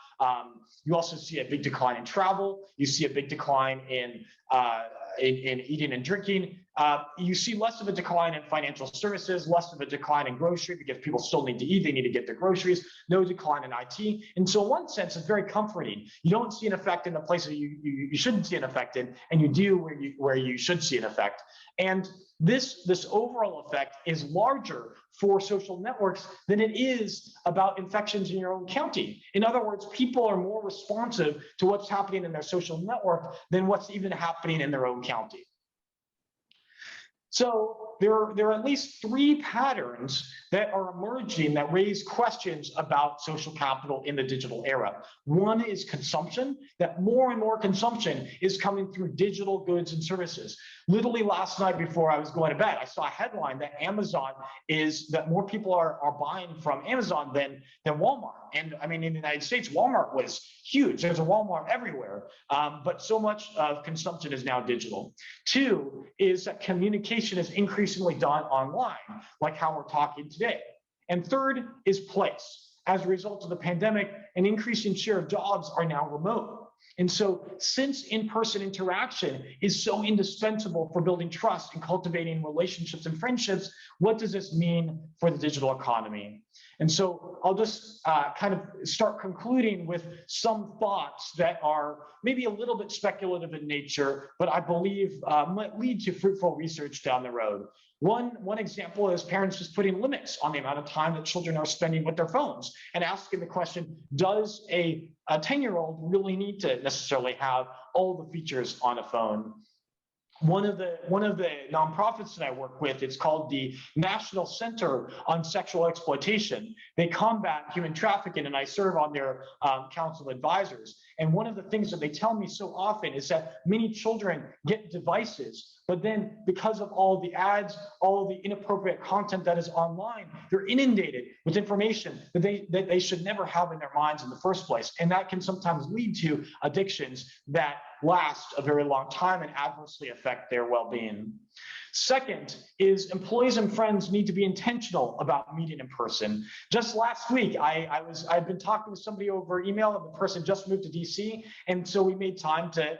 [SPEAKER 3] You also see a big decline in travel. You see a big decline in eating and drinking. You see less of a decline in financial services, less of a decline in grocery because people still need to eat, they need to get their groceries, no decline in IT. And so in one sense, it's very comforting. You don't see an effect in the places you shouldn't see an effect in, and you do where you should see an effect. And this overall effect is larger for social networks than it is about infections in your own county. In other words, people are more responsive to what's happening in their social network than what's even happening in their own county. So there are at least 3 patterns that are emerging that raise questions about social capital in the digital era. One is consumption, that more and more consumption is coming through digital goods and services. Literally last night before I was going to bed, I saw a headline that more people are buying from Amazon than Walmart. And I mean, in the United States, Walmart was huge. There's a Walmart everywhere, but so much of consumption is now digital. 2 is that communication is increasingly done online, like how we're talking today. And 3rd is place. As a result of the pandemic, an increasing share of jobs are now remote. And so since in-person interaction is so indispensable for building trust and cultivating relationships and friendships, what does this mean for the digital economy? And so I'll just kind of start concluding with some thoughts that are maybe a little bit speculative in nature, but I believe might lead to fruitful research down the road. One example is parents just putting limits on the amount of time that children are spending with their phones and asking the question, does a 10-year-old really need to necessarily have all the features on a phone? One of the nonprofits that I work with, it's called the National Center on Sexual Exploitation. They combat human trafficking, and I serve on their council advisors. And one of the things that they tell me so often is that many children get devices, but then because of all the ads, all of the inappropriate content that is online, they're inundated with information that they should never have in their minds in the first place. And that can sometimes lead to addictions that last a very long time and adversely affect their well-being. Second is employees and friends need to be intentional about meeting in person. Just last week, I'd been talking with somebody over email, and the person just moved to DC, and so we made time to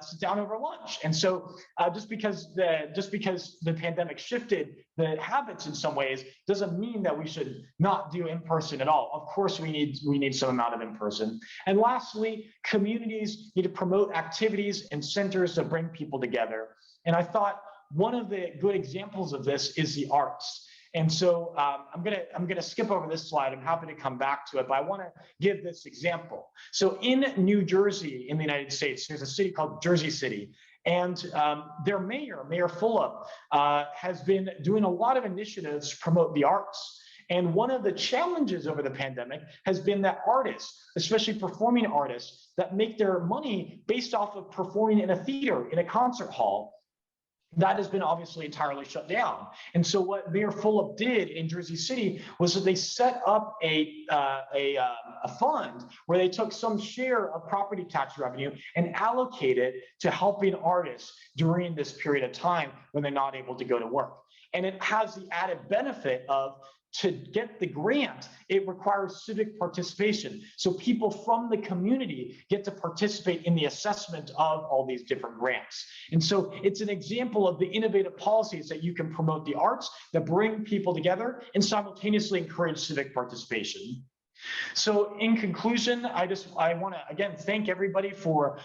[SPEAKER 3] sit down over lunch. And so just because the pandemic shifted the habits in some ways doesn't mean that we should not do in person at all. Of course, we need some amount of in person. And lastly, communities need to promote activities and centers that bring people together. And I thought one of the good examples of this is the arts. And so I'm gonna skip over this slide. I'm happy to come back to it, but I want to give this example. So in New Jersey, in the United States, there's a city called Jersey City, and their Mayor Fulop, has been doing a lot of initiatives to promote the arts. And one of the challenges over the pandemic has been that artists, especially performing artists, that make their money based off of performing in a theater, in a concert hall, that has been obviously entirely shut down. And so what Mayor Fulop did in Jersey City was that they set up a fund where they took some share of property tax revenue and allocated to helping artists during this period of time when they're not able to go to work. And it has the added benefit of, to get the grant, it requires civic participation. So people from the community get to participate in the assessment of all these different grants. And so it's an example of the innovative policies that you can promote the arts that bring people together and simultaneously encourage civic participation. So in conclusion, I want to again thank everybody for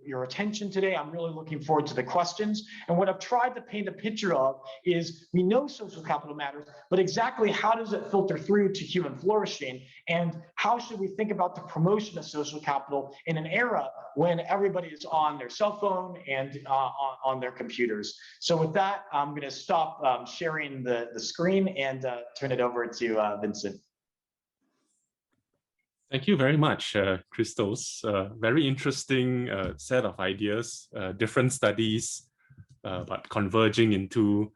[SPEAKER 3] your attention today. I'm really looking forward to the questions. And what I've tried to paint a picture of is, we know social capital matters, but exactly how does it filter through to human flourishing? And how should we think about the promotion of social capital in an era when everybody is on their cell phone and on their computers? So with that, I'm going to stop sharing the screen and turn it over to Vincent.
[SPEAKER 1] Thank you very much, Christos. Very interesting set of ideas, different studies, but converging into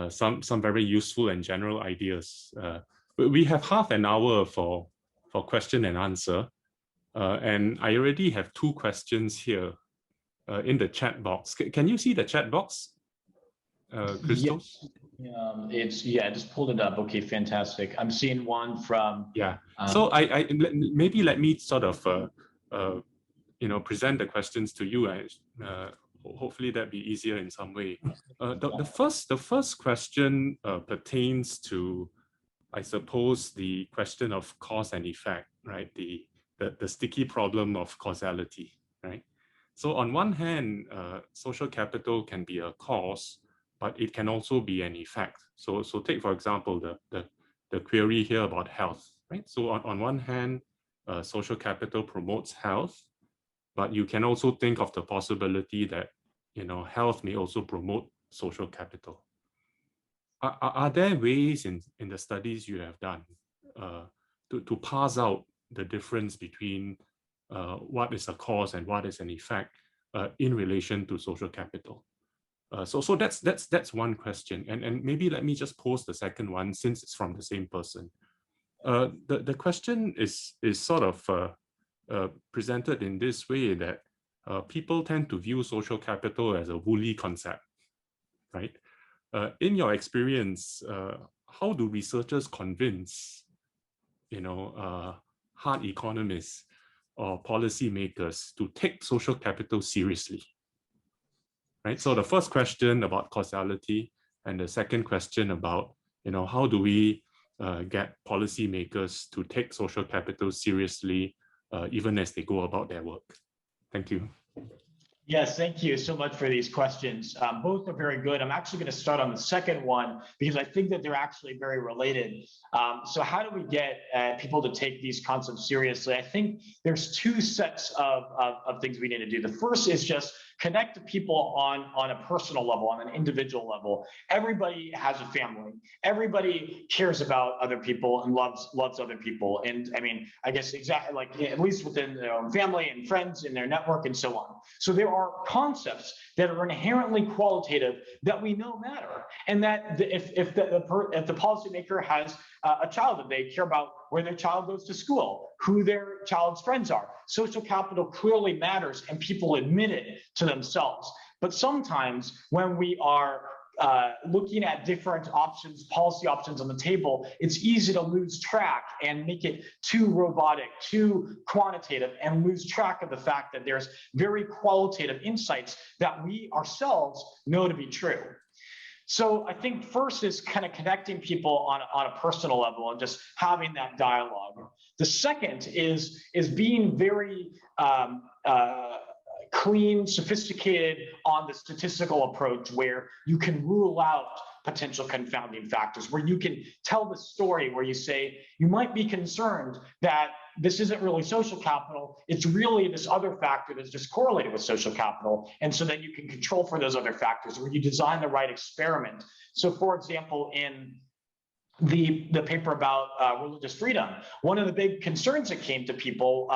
[SPEAKER 1] some very useful and general ideas. We have half an hour for question and answer, and I already have 2 questions here in the chat box. Can you see the chat box? Christos?
[SPEAKER 3] I just pulled it up. Okay, fantastic. I'm seeing one from.
[SPEAKER 1] Yeah. So maybe let me sort of present the questions to you. Hopefully that'd be easier in some way. The first question pertains to, I suppose, the question of cause and effect, right? The sticky problem of causality, right? So on one hand, social capital can be a cause, but it can also be an effect. So take, for example, the query here about health, right? So on one hand, social capital promotes health, but you can also think of the possibility that, health may also promote social capital. Are there ways in the studies you have done to parse out the difference between what is a cause and what is an effect in relation to social capital? So that's one question, and maybe let me just pose the second one since it's from the same person. The question is sort of presented in this way, that people tend to view social capital as a woolly concept, right? In your experience, how do researchers convince, hard economists or policymakers to take social capital seriously? Right. So the first question about causality, and the second question about, how do we get policymakers to take social capital seriously, even as they go about their work? Thank you.
[SPEAKER 3] Yes, thank you so much for these questions. Both are very good. I'm actually going to start on the second one because I think that they're actually very related. So how do we get people to take these concepts seriously? I think there's two sets of things we need to do. The first is just connect to people on a personal level, on an individual level. Everybody has a family. Everybody cares about other people and loves other people. And I mean, I guess exactly like at least within their own family and friends in their network and so on. So there are concepts that are inherently qualitative that we know matter, and that if the policymaker has a child that they care about, where their child goes to school, who their child's friends are, social capital clearly matters, and people admit it to themselves. But sometimes when we are looking at different options, policy options on the table, it's easy to lose track and make it too robotic, too quantitative, and lose track of the fact that there's very qualitative insights that we ourselves know to be true. So I think first is kind of connecting people on a personal level and just having that dialogue. The second is being very clean, sophisticated on the statistical approach, where you can rule out potential confounding factors, where you can tell the story where you say, you might be concerned that this isn't really social capital, it's really this other factor that's just correlated with social capital. And so then you can control for those other factors, where you design the right experiment. So for example, in the paper about religious freedom, one of the big concerns that came to people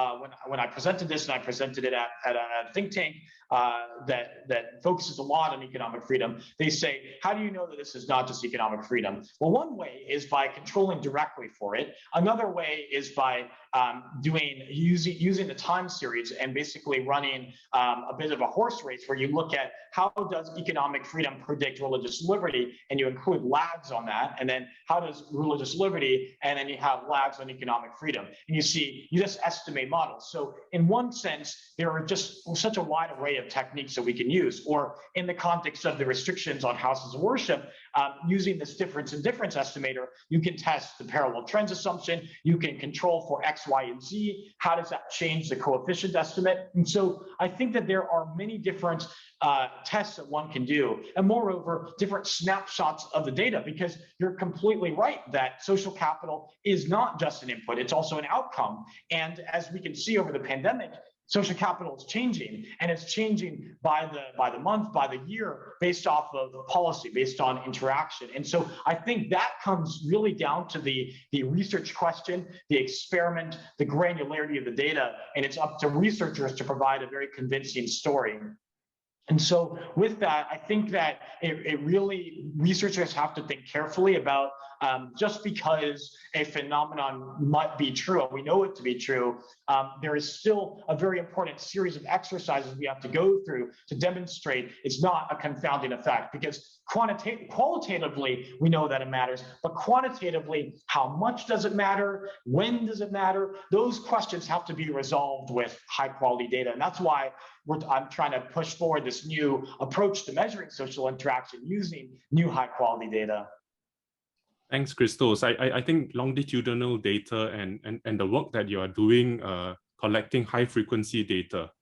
[SPEAKER 3] when I presented this, and I presented it at a think tank that focuses a lot on economic freedom, they say, how do you know that this is not just economic freedom? Well, one way is by controlling directly for it. Another way is by using the time series and basically running a bit of a horse race, where you look at how does economic freedom predict religious liberty, and you include lags on that, and then how does religious liberty, and then you have lags on economic freedom, and you just estimate models. So in one sense, there are just such a wide array of techniques that we can use. Or in the context of the restrictions on houses of worship, using this difference in difference estimator, you can test the parallel trends assumption, you can control for X, Y, and Z. How does that change the coefficient estimate? And so I think that there are many different tests that one can do, and moreover, different snapshots of the data, because you're completely right that social capital is not just an input, it's also an outcome. And as we can see over the pandemic, social capital is changing, and it's changing by the month, by the year, based off of policy, based on interaction. And so I think that comes really down to the research question, the experiment, the granularity of the data, and it's up to researchers to provide a very convincing story. And so with that, I think that it really, researchers have to think carefully about just because a phenomenon might be true, and we know it to be true, there is still a very important series of exercises we have to go through to demonstrate it's not a confounding effect, because qualitatively, we know that it matters, but quantitatively, how much does it matter? When does it matter? Those questions have to be resolved with high quality data. And that's why I'm trying to push forward this new approach to measuring social interaction using new high quality data.
[SPEAKER 1] Thanks, Christos. I think longitudinal data and the work that you are doing, collecting high frequency data,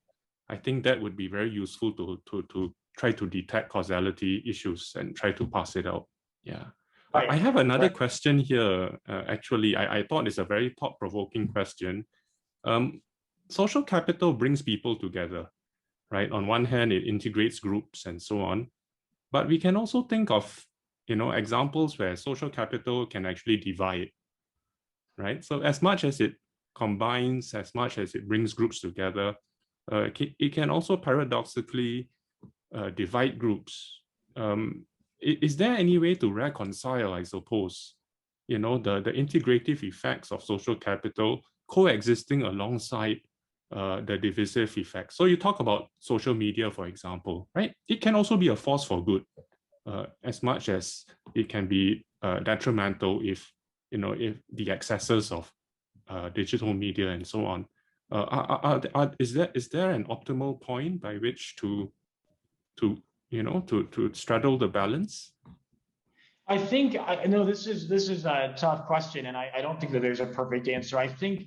[SPEAKER 1] I think that would be very useful to try to detect causality issues and try to pass it out. Yeah. Right. I have another question here. Actually, I thought it's a very thought-provoking question. Social capital brings people together, right? On one hand, it integrates groups and so on, but we can also think of, examples where social capital can actually divide, right? So as much as it combines, as much as it brings groups together, it can also paradoxically divide groups. Is there any way to reconcile, I suppose, the integrative effects of social capital coexisting alongside the divisive effects? So you talk about social media, for example, right? It can also be a force for good, as much as it can be detrimental if the excesses of digital media and so on. Is there an optimal point by which to straddle the balance?
[SPEAKER 3] I think I know this is a tough question, and I don't think that there's a perfect answer. I think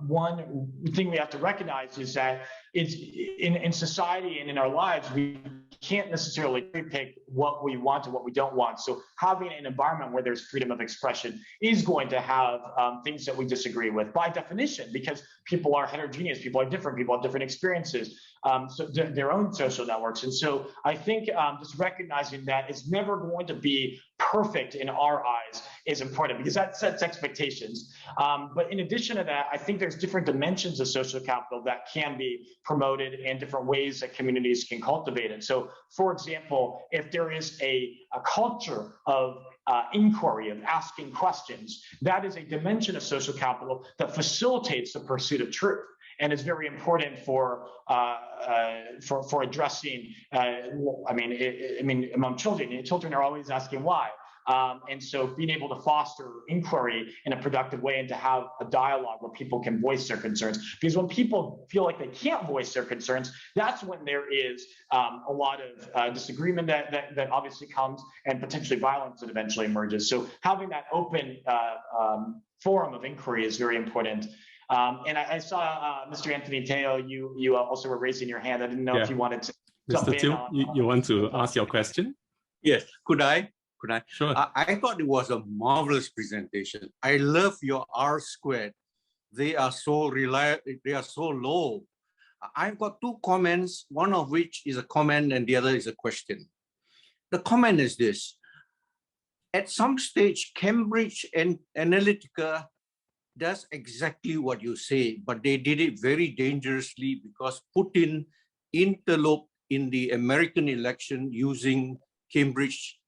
[SPEAKER 3] one thing we have to recognize is that it's in society and in our lives, we can't necessarily pick what we want and what we don't want. So having an environment where there's freedom of expression is going to have things that we disagree with by definition, because people are heterogeneous, people are different, people have different experiences, so their own social networks. And so I think just recognizing that it's never going to be perfect in our eyes is important, because that sets expectations. But in addition to that, I think there's different dimensions of social capital that can be promoted and different ways that communities can cultivate it. So, for example, if there is a culture of inquiry, of asking questions, that is a dimension of social capital that facilitates the pursuit of truth. And it's very important for addressing. Among children are always asking why. And so being able to foster inquiry in a productive way and to have a dialogue where people can voice their concerns. Because when people feel like they can't voice their concerns, that's when there is a lot of disagreement that obviously comes, and potentially violence that eventually emerges. So having that open forum of inquiry is very important. And I saw Mr. Antony Teo, you also were raising your hand. I didn't know if you wanted to jump
[SPEAKER 1] Mr.
[SPEAKER 3] in.
[SPEAKER 1] Teo, you want to ask your question?
[SPEAKER 2] Yes, could I?
[SPEAKER 1] Sure.
[SPEAKER 2] I thought it was a marvelous presentation. I love your R squared. They are so reliable, they are so low. I've got two comments, one of which is a comment and the other is a question. The comment is this: at some stage, Cambridge Analytica does exactly what you say, but they did it very dangerously, because Putin interloped in the American election using Cambridge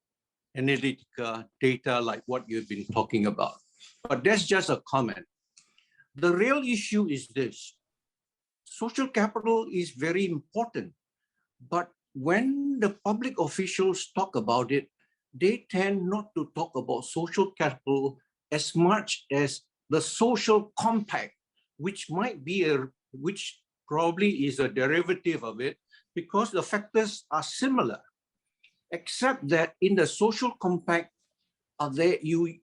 [SPEAKER 2] Analytica data like what you've been talking about. But that's just a comment. The real issue is this: social capital is very important, but when the public officials talk about it, they tend not to talk about social capital as much as the social compact, which probably is a derivative of it, because the factors are similar, except that in the social compact, you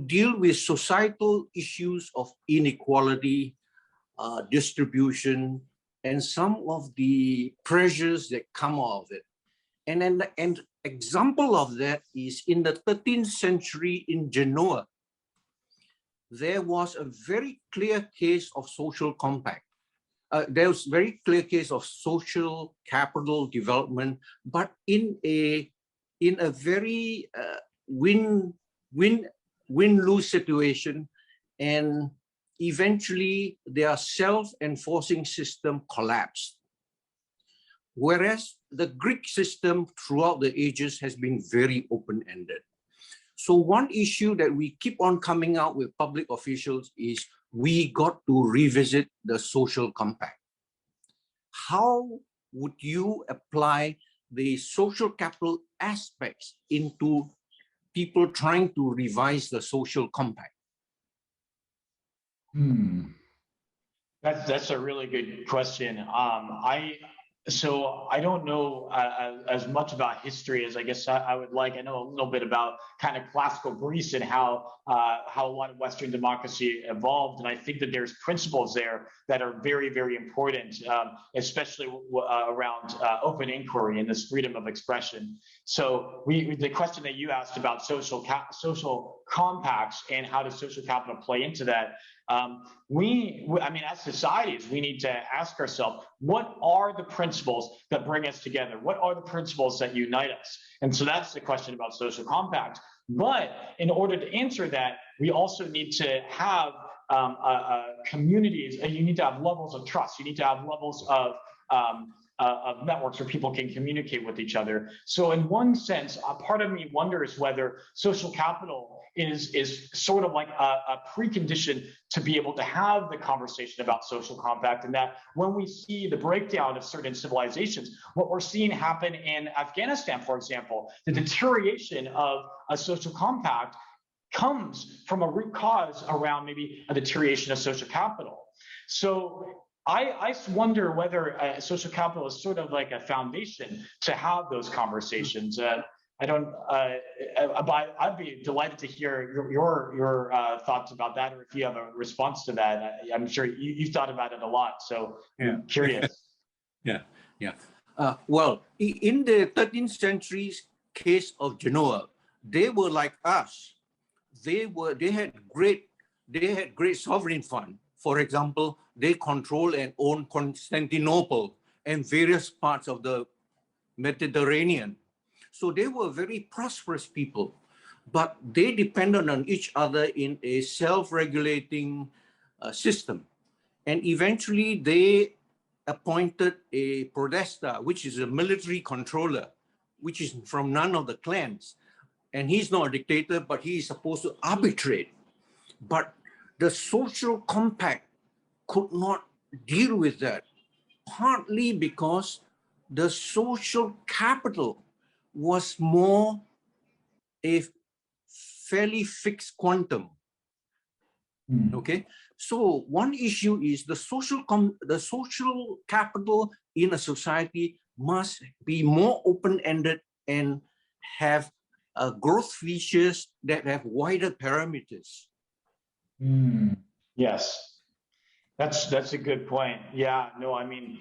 [SPEAKER 2] deal with societal issues of inequality, distribution, and some of the pressures that come out of it. And an example of that is in the 13th century in Genoa. There was a very clear case of social compact. There was a very clear case of social capital development, but in a very win-lose situation, and eventually their self-enforcing system collapsed. whereas the Greek system throughout the ages has been very open-ended. So one issue that we keep on coming out with public officials is we got to revisit the social compact. How would you apply the social capital aspects into people trying to revise the social compact?
[SPEAKER 3] That's a really good question. So I don't know as much about history as I guess I would like. I know a little bit about kind of classical Greece and how a lot of Western democracy evolved, and I think that there's principles there that are very, very important, especially around open inquiry and this freedom of expression. So the question that you asked about social compacts and how does social capital play into that, I mean, as societies, we need to ask ourselves, what are the principles that bring us together? What are the principles that unite us? And so that's the question about social compact. But in order to answer that, we also need to have communities, and you need to have levels of trust. You need to have levels of networks where people can communicate with each other. So in one sense, a part of me wonders whether social capital is sort of like a precondition to be able to have the conversation about social compact, and that when we see the breakdown of certain civilizations, what we're seeing happen in Afghanistan, for example, the deterioration of a social compact comes from a root cause around maybe a deterioration of social capital. So I wonder whether social capital is sort of like a foundation to have those conversations. I don't. I'd be delighted to hear your thoughts about that, or if you have a response to that. I'm sure you've thought about it a lot, so I'm curious.
[SPEAKER 2] Well, in the 13th century case of Genoa, they were like us. They had great sovereign fund. For example, they control and own Constantinople and various parts of the Mediterranean. So they were very prosperous people, but they depended on each other in a self-regulating system. And eventually they appointed a podesta, which is a military controller, which is from none of the clans. And he's not a dictator, but he is supposed to arbitrate. But the social compact could not deal with that, partly because the social capital was more a fairly fixed quantum. Okay, so one issue is the social capital in a society must be more open-ended and have growth features that have wider parameters.
[SPEAKER 3] Yes, that's a good point. Yeah, no, I mean,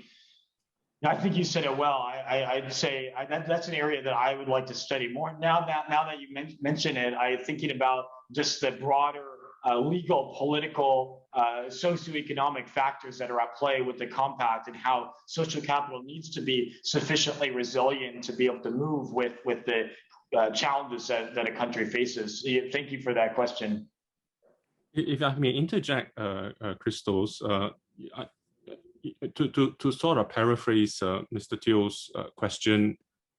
[SPEAKER 3] I think you said it well. I'd say that's an area that I would like to study more. Now that you mention it, I'm thinking about just the broader legal, political, socioeconomic factors that are at play with the compact, and how social capital needs to be sufficiently resilient to be able to move with the challenges that a country faces. Thank you for that question.
[SPEAKER 1] If I may interject, Christos, to sort of paraphrase Mr. Teo's question,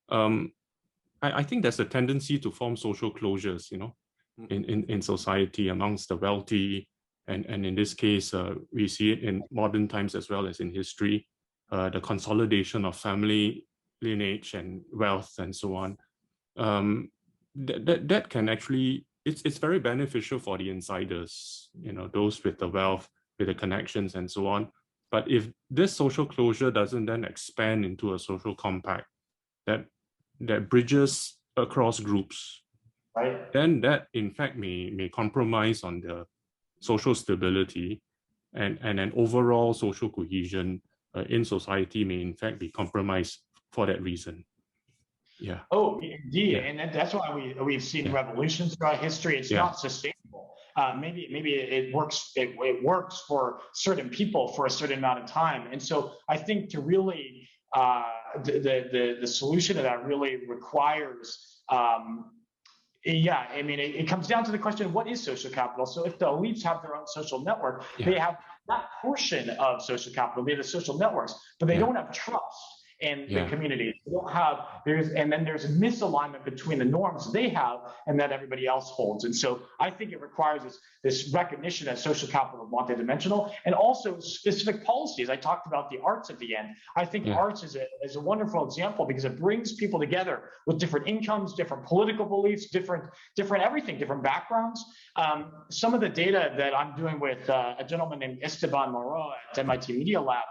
[SPEAKER 1] I think there's a tendency to form social closures, you know, in society amongst the wealthy, and in this case, we see it in modern times as well as in history, the consolidation of family lineage and wealth and so on. That can actually, it's very beneficial for the insiders, you know, those with the wealth, with the connections and so on. But if this social closure doesn't then expand into a social compact that bridges across groups,
[SPEAKER 3] right,
[SPEAKER 1] then that in fact may compromise on the social stability, and an overall social cohesion in society may in fact be compromised for that reason. Yeah.
[SPEAKER 3] Oh, indeed, and that's why we've seen revolutions throughout history. It's not sustainable. Maybe it works. It works for certain people for a certain amount of time, and so I think to really the solution to that really requires. Yeah, I mean, it comes down to the question: what is social capital? So if the elites have their own social network, they have that portion of social capital. They have the social networks, but they don't have trust. in the community. You don't have, and then there's misalignment between the norms they have and that everybody else holds. And so I think it requires this recognition that social capital is multidimensional, and also specific policies. I talked about the arts at the end. I think arts is a wonderful example because it brings people together with different incomes, different political beliefs, different everything, different backgrounds. Some of the data that I'm doing with a gentleman named Esteban Moreau at MIT Media Lab,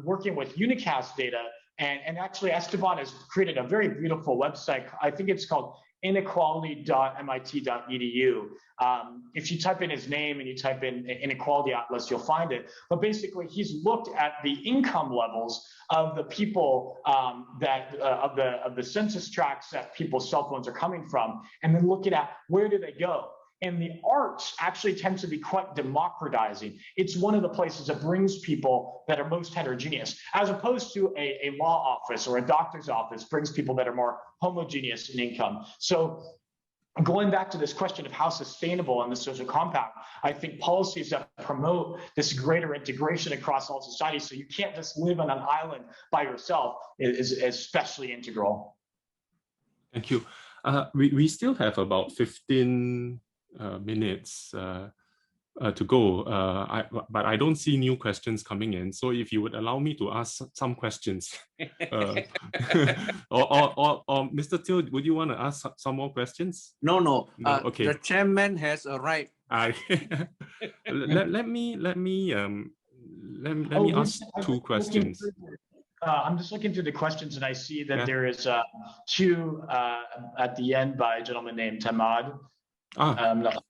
[SPEAKER 3] working with unicast data, and actually Esteban has created a very beautiful website. I think it's called inequality.mit.edu. If you type in his name and you type in Inequality Atlas, you'll find it. But basically, he's looked at the income levels of the people of the census tracts that people's cell phones are coming from, and then looking at where do they go. And the arts actually tends to be quite democratizing. It's one of the places that brings people that are most heterogeneous, as opposed to a law office or a doctor's office brings people that are more homogeneous in income. So going back to this question of how sustainable in the social compact, I think policies that promote this greater integration across all societies, so you can't just live on an island by yourself, is especially integral.
[SPEAKER 1] Thank you. We still have about 15 minutes to go, but I don't see new questions coming in. So if you would allow me to ask some questions, or Mr. Teo, would you want to ask some more questions?
[SPEAKER 2] No.
[SPEAKER 1] Okay.
[SPEAKER 2] The chairman has a right.
[SPEAKER 1] Let me ask two questions.
[SPEAKER 3] I'm just looking through the questions, and I see that there is two at the end by a gentleman named Tamad. Not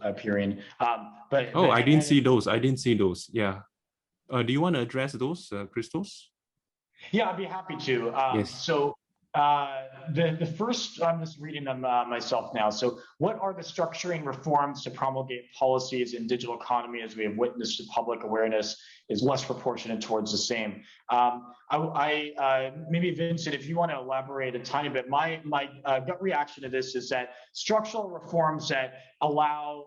[SPEAKER 3] appearing. But
[SPEAKER 1] I didn't see those. Yeah. Do you want to address those, Christos?
[SPEAKER 3] Yeah, I'd be happy to.
[SPEAKER 1] Yes.
[SPEAKER 3] So the first, I'm just reading them myself now. So what are the structuring reforms to promulgate policies in digital economy as we have witnessed the public awareness is less proportionate towards the same? Maybe Vincent, if you want to elaborate a tiny bit, my gut reaction to this is that structural reforms that allow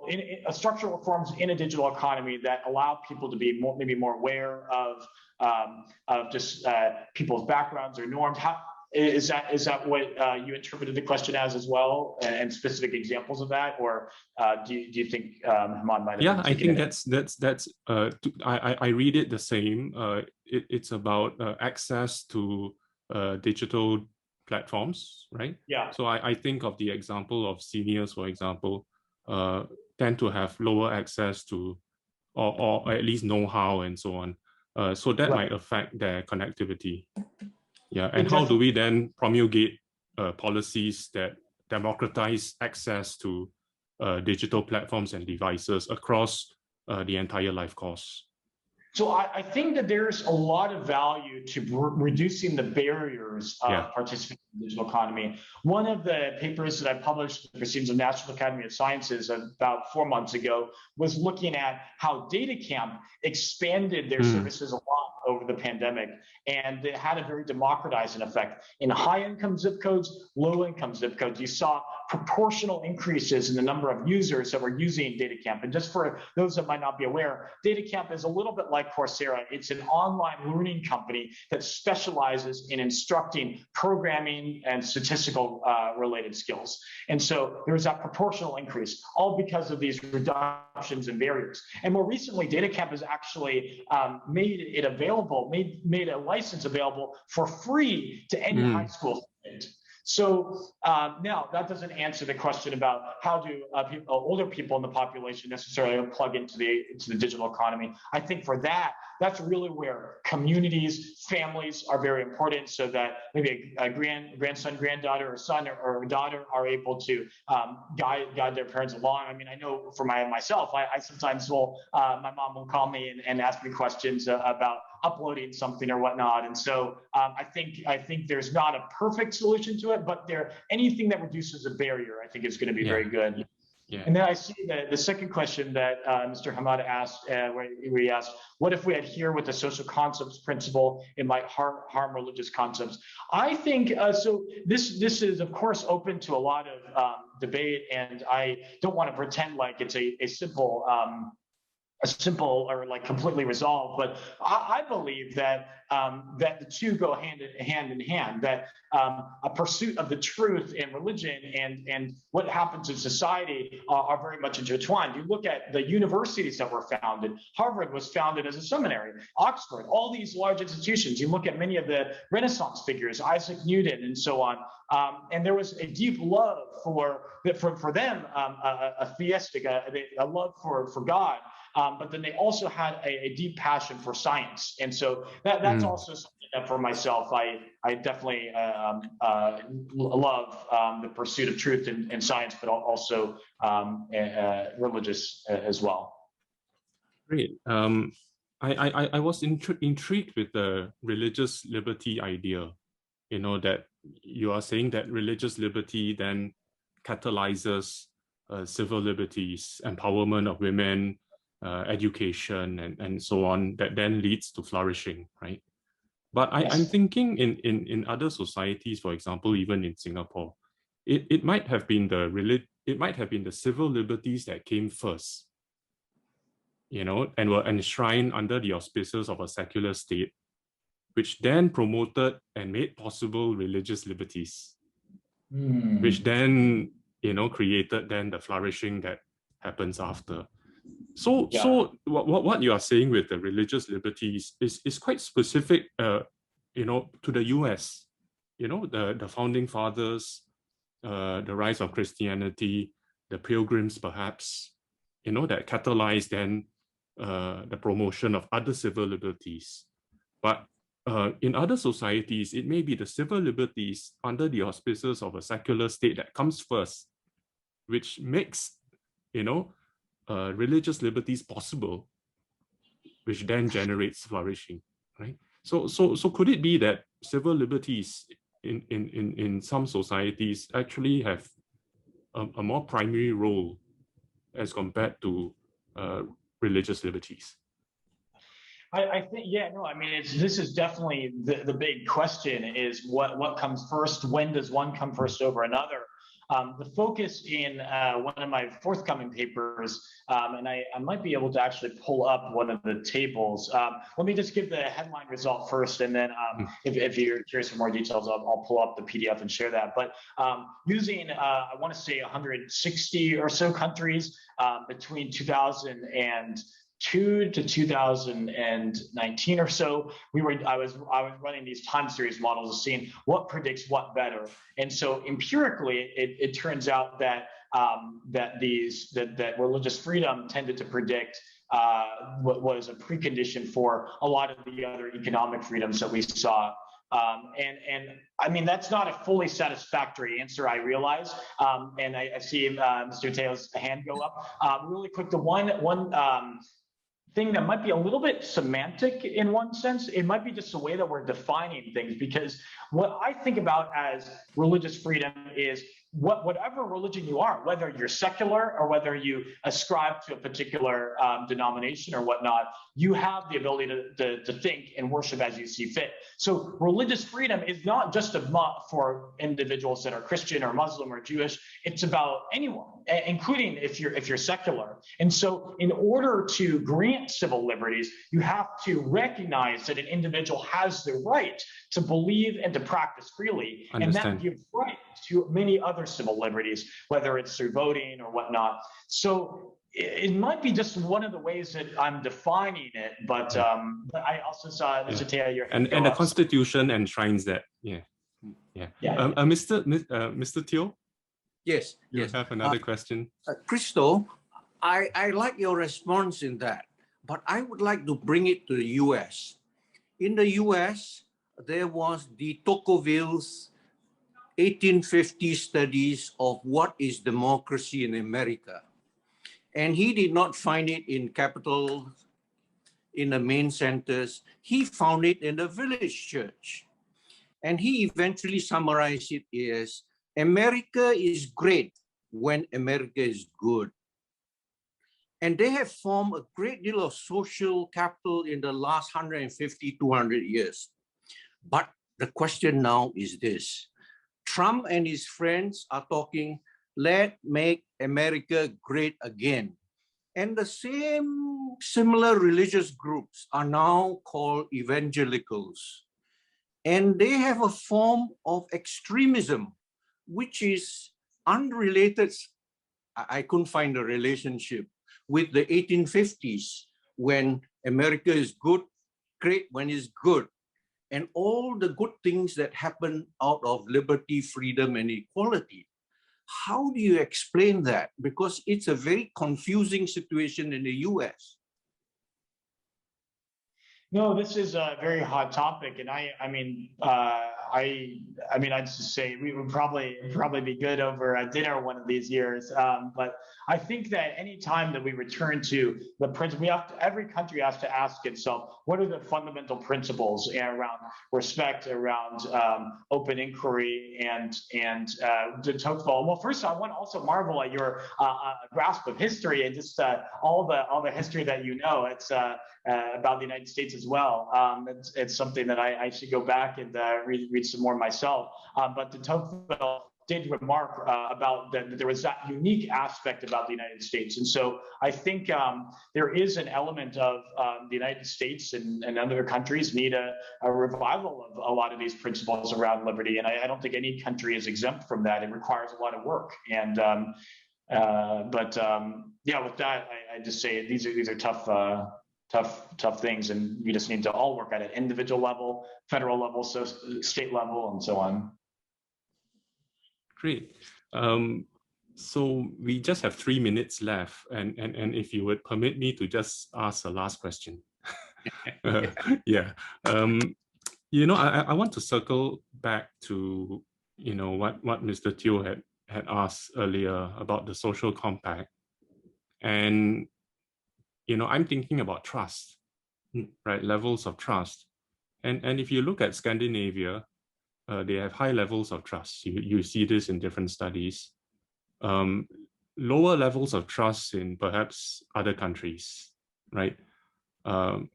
[SPEAKER 3] structural reforms in a digital economy that allow people to be maybe more aware of just people's backgrounds or norms. Is that what you interpreted the question as well, and specific examples of that, or do you think Hamad might have?
[SPEAKER 1] Yeah, I think that's. I read it the same. It's about access to digital platforms, right?
[SPEAKER 3] Yeah.
[SPEAKER 1] So I think of the example of seniors, for example, tend to have lower access to, or at least know-how and so on. So that might affect their connectivity. Yeah, and how do we then promulgate policies that democratize access to digital platforms and devices across the entire life course?
[SPEAKER 3] So I think that there's a lot of value to reducing the barriers of participating in the digital economy. One of the papers that I published in the Proceedings of National Academy of Sciences about 4 months ago was looking at how DataCamp expanded their services a lot over the pandemic, and it had a very democratizing effect. In high-income zip codes, low-income zip codes, you saw proportional increases in the number of users that were using DataCamp. And just for those that might not be aware, DataCamp is a little bit like Coursera. It's an online learning company that specializes in instructing programming and statistical related skills. And so there's that proportional increase, all because of these reductions in barriers. And more recently, DataCamp has actually made it available, made a license available for free to any high school student. So now that doesn't answer the question about how do older people in the population necessarily plug into the digital economy. I think for that's really where communities, families are very important, so that maybe a grandson, granddaughter, or son or daughter are able to guide their parents along. I mean, I know for myself, I sometimes will, my mom will call me and ask me questions about uploading something or whatnot. And so I think there's not a perfect solution to it, but anything that reduces a barrier, I think is going to be very good. Yeah. And then I see the second question that Mr. Hamad asked, where he asked, what if we adhere with the social concepts principle? It might harm religious concepts. I think, so this is, of course, open to a lot of debate, and I don't want to pretend like it's a simple a simple or like completely resolved, but I believe that that the two go hand in hand. That a pursuit of the truth and religion and what happens in society are very much intertwined. You look at the universities that were founded. Harvard was founded as a seminary. Oxford, all these large institutions. You look at many of the Renaissance figures, Isaac Newton, and so on. And there was a deep love for them, a theistic, a love for God. But then they also had a deep passion for science. And so that's also something that for myself, I definitely love the pursuit of truth in science, but also religious as well.
[SPEAKER 1] Great. I was intrigued with the religious liberty idea, that you are saying that religious liberty then catalyzes civil liberties, empowerment of women, education, and so on, that then leads to flourishing, right? But I'm thinking in other societies, for example, even in Singapore, it might have been the civil liberties that came first, and were enshrined under the auspices of a secular state, which then promoted and made possible religious liberties, which then created then the flourishing that happens after. So what you are saying with the religious liberties is quite specific, to the US, the founding fathers, the rise of Christianity, the Pilgrims, perhaps, that catalyzed then the promotion of other civil liberties. But in other societies, it may be the civil liberties under the auspices of a secular state that comes first, which makes, religious liberties possible, which then generates flourishing, right? So could it be that civil liberties in some societies actually have a more primary role as compared to religious liberties?
[SPEAKER 3] I think, this is definitely the big question is what comes first? When does one come first over another? The focus in one of my forthcoming papers, and I might be able to actually pull up one of the tables. Let me just give the headline result first, and then if you're curious for more details, I'll pull up the PDF and share that. But using, I want to say 160 or so countries between 2002 to 2019 or so, I was running these time series models of seeing what predicts what better. And so empirically, it turns out that that religious freedom tended to predict what was a precondition for a lot of the other economic freedoms that we saw. And I mean, that's not a fully satisfactory answer, I realize. And I see Mr. Teo's hand go up. Really quick, the one thing that might be a little bit semantic in one sense, it might be just the way that we're defining things, because what I think about as religious freedom is whatever religion you are, whether you're secular or whether you ascribe to a particular denomination or whatnot, you have the ability to think and worship as you see fit. So religious freedom is not just for individuals that are Christian or Muslim or Jewish. It's about anyone, including if you're secular. And so in order to grant civil liberties, you have to recognize that an individual has the right to believe and to practice freely.
[SPEAKER 1] Understand.
[SPEAKER 3] And that gives right to many other civil liberties, whether it's through voting or whatnot. So it might be just one of the ways that I'm defining it, but I also saw Mr. Teo, your hand
[SPEAKER 1] and the Constitution enshrines that. Mr. Teo?
[SPEAKER 2] Yes.
[SPEAKER 1] You have another question?
[SPEAKER 2] Christo, I like your response in that, but I would like to bring it to the US. In the US, there was de Tocqueville's 1850 studies of what is democracy in America. And he did not find it in capitals, in the main centers. He found it in the village church. And he eventually summarized it as, America is great when America is good. And they have formed a great deal of social capital in the last 150, 200 years. But the question now is this. Trump and his friends are talking, let's make America great again. And the same similar religious groups are now called evangelicals. And they have a form of extremism, which is unrelated. I couldn't find a relationship with the 1850s, when America is good, great when it's good, and all the good things that happen out of liberty, freedom, and equality. How do you explain that? Because it's a very confusing situation in the US.
[SPEAKER 3] No, this is a very hot topic, and I mean, I'd just say we would probably be good over a dinner one of these years. But I think that any time that we return to the principle, every country has to ask itself, what are the fundamental principles around respect, around open inquiry, and de tocqueville. Well, first, I want to also marvel at your grasp of history and just all the history that you know. It's about the United States as well. It's something that I should go back and read some more myself. But de Tocqueville did remark about that there was that unique aspect about the United States. And so I think there is an element of the United States and other countries need a revival of a lot of these principles around liberty. And I don't think any country is exempt from that. It requires a lot of work. And yeah, with that, I just say these are tough things, and we just need to all work at it, individual level, federal level, so state level, and so on.
[SPEAKER 1] Great. So we just have 3 minutes left, and if you would permit me to just ask the last question. Yeah. You know, I want to circle back to, you know, what Mr. Teo had asked earlier about the social compact. And you know, I'm thinking about trust, right? Levels of trust. And if you look at Scandinavia, they have high levels of trust. You see this in different studies. Lower levels of trust in perhaps other countries, right? Perhaps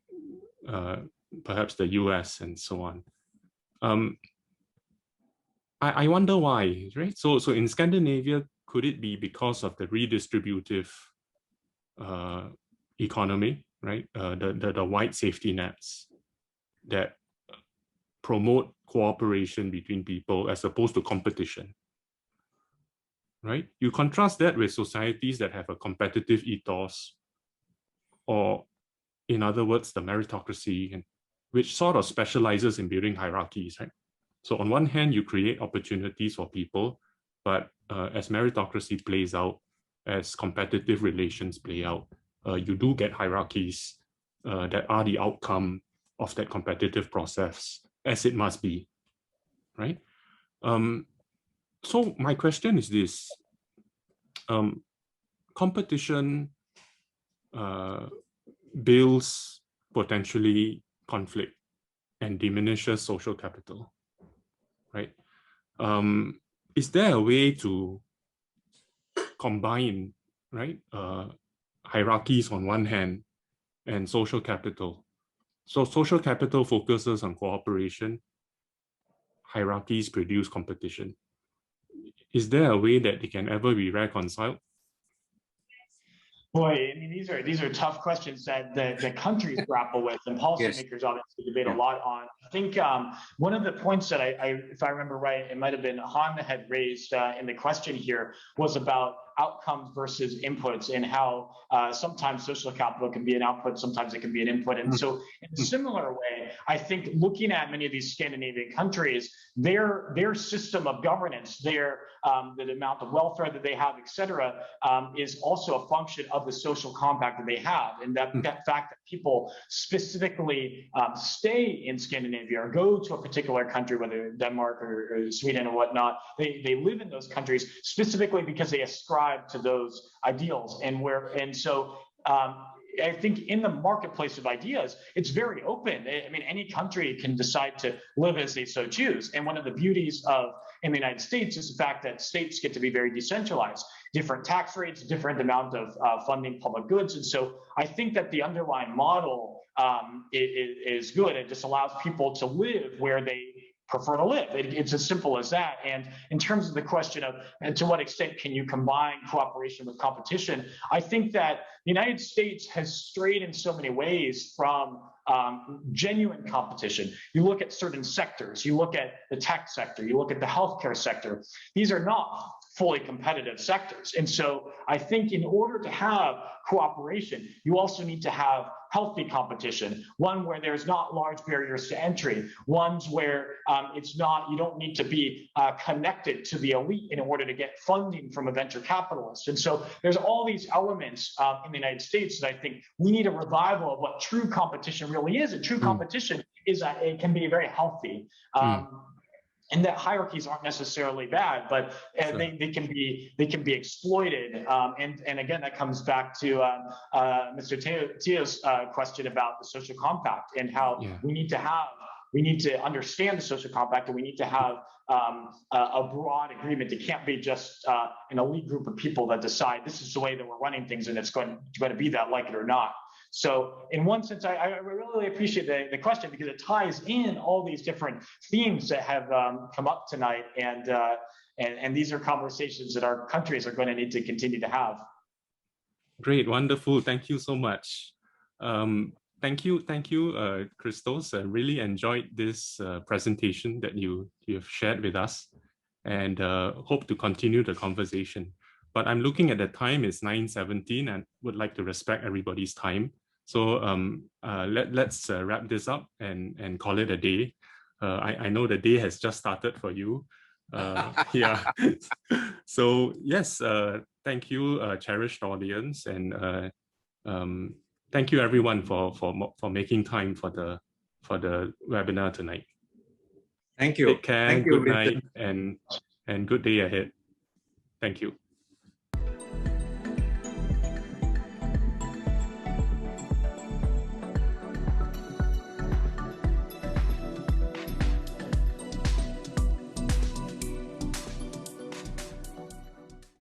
[SPEAKER 1] the US and so on. I wonder why, right? So in Scandinavia, could it be because of the redistributive economy, right? The white safety nets that promote cooperation between people as opposed to competition, right? You contrast that with societies that have a competitive ethos, or in other words, the meritocracy, which sort of specializes in building hierarchies, right? So on one hand, you create opportunities for people, but as meritocracy plays out, as competitive relations play out, you do get hierarchies that are the outcome of that competitive process, as it must be, right? So my question is this: competition builds potentially conflict and diminishes social capital, right? Is there a way to combine, right, hierarchies on one hand and social capital? So social capital focuses on cooperation, hierarchies produce competition. Is there a way that they can ever be reconciled?
[SPEAKER 3] Boy, I mean, these are tough questions that the countries grapple with, and policymakers obviously debate a lot on. I think one of the points that if I remember right, it might have been Han had raised in the question here, was about outcomes versus inputs, and how sometimes social capital can be an output, sometimes it can be an input. And so in a similar way, I think looking at many of these Scandinavian countries, their system of governance, the amount of welfare that they have, et cetera, is also a function of the social compact that they have. And that fact that people specifically stay in Scandinavia or go to a particular country, whether Denmark or Sweden or whatnot, they live in those countries specifically because they ascribe to those ideals. And so I think in the marketplace of ideas, it's very open. I mean, any country can decide to live as they so choose. And one of the beauties in the United States is the fact that states get to be very decentralized, different tax rates, different amount of funding public goods. And so I think that the underlying model is good. It just allows people to live where they prefer to live. It's as simple as that. And in terms of the question of, and to what extent can you combine cooperation with competition, I think that the United States has strayed in so many ways from genuine competition. You look at certain sectors, you look at the tech sector, you look at the healthcare sector. These are not fully competitive sectors. And so I think in order to have cooperation, you also need to have healthy competition, one where there's not large barriers to entry, ones where you don't need to be connected to the elite in order to get funding from a venture capitalist. And so there's all these elements in the United States that I think we need a revival of what true competition really is. And true competition is it can be very healthy. And that hierarchies aren't necessarily bad, but they can be exploited. And again, that comes back to Mr. Teo's question about the social compact and how we need to understand the social compact, and we need to have a broad agreement. It can't be just an elite group of people that decide this is the way that we're running things, and it's going to be that, like it or not. So in one sense, I really appreciate the question, because it ties in all these different themes that have come up tonight, and these are conversations that our countries are going to need to continue to have.
[SPEAKER 1] Great, wonderful. Thank you so much. Thank you, Christos. I really enjoyed this presentation that you have shared with us, and hope to continue the conversation. But I'm looking at the time, it's 9:17, and would like to respect everybody's time. So let's wrap this up and call it a day. I know the day has just started for you. Yeah. So yes, thank you, cherished audience, and thank you everyone for making time for the webinar tonight.
[SPEAKER 2] Thank you.
[SPEAKER 1] Take care.
[SPEAKER 2] Thank you,
[SPEAKER 1] good night, and good day ahead. Thank you.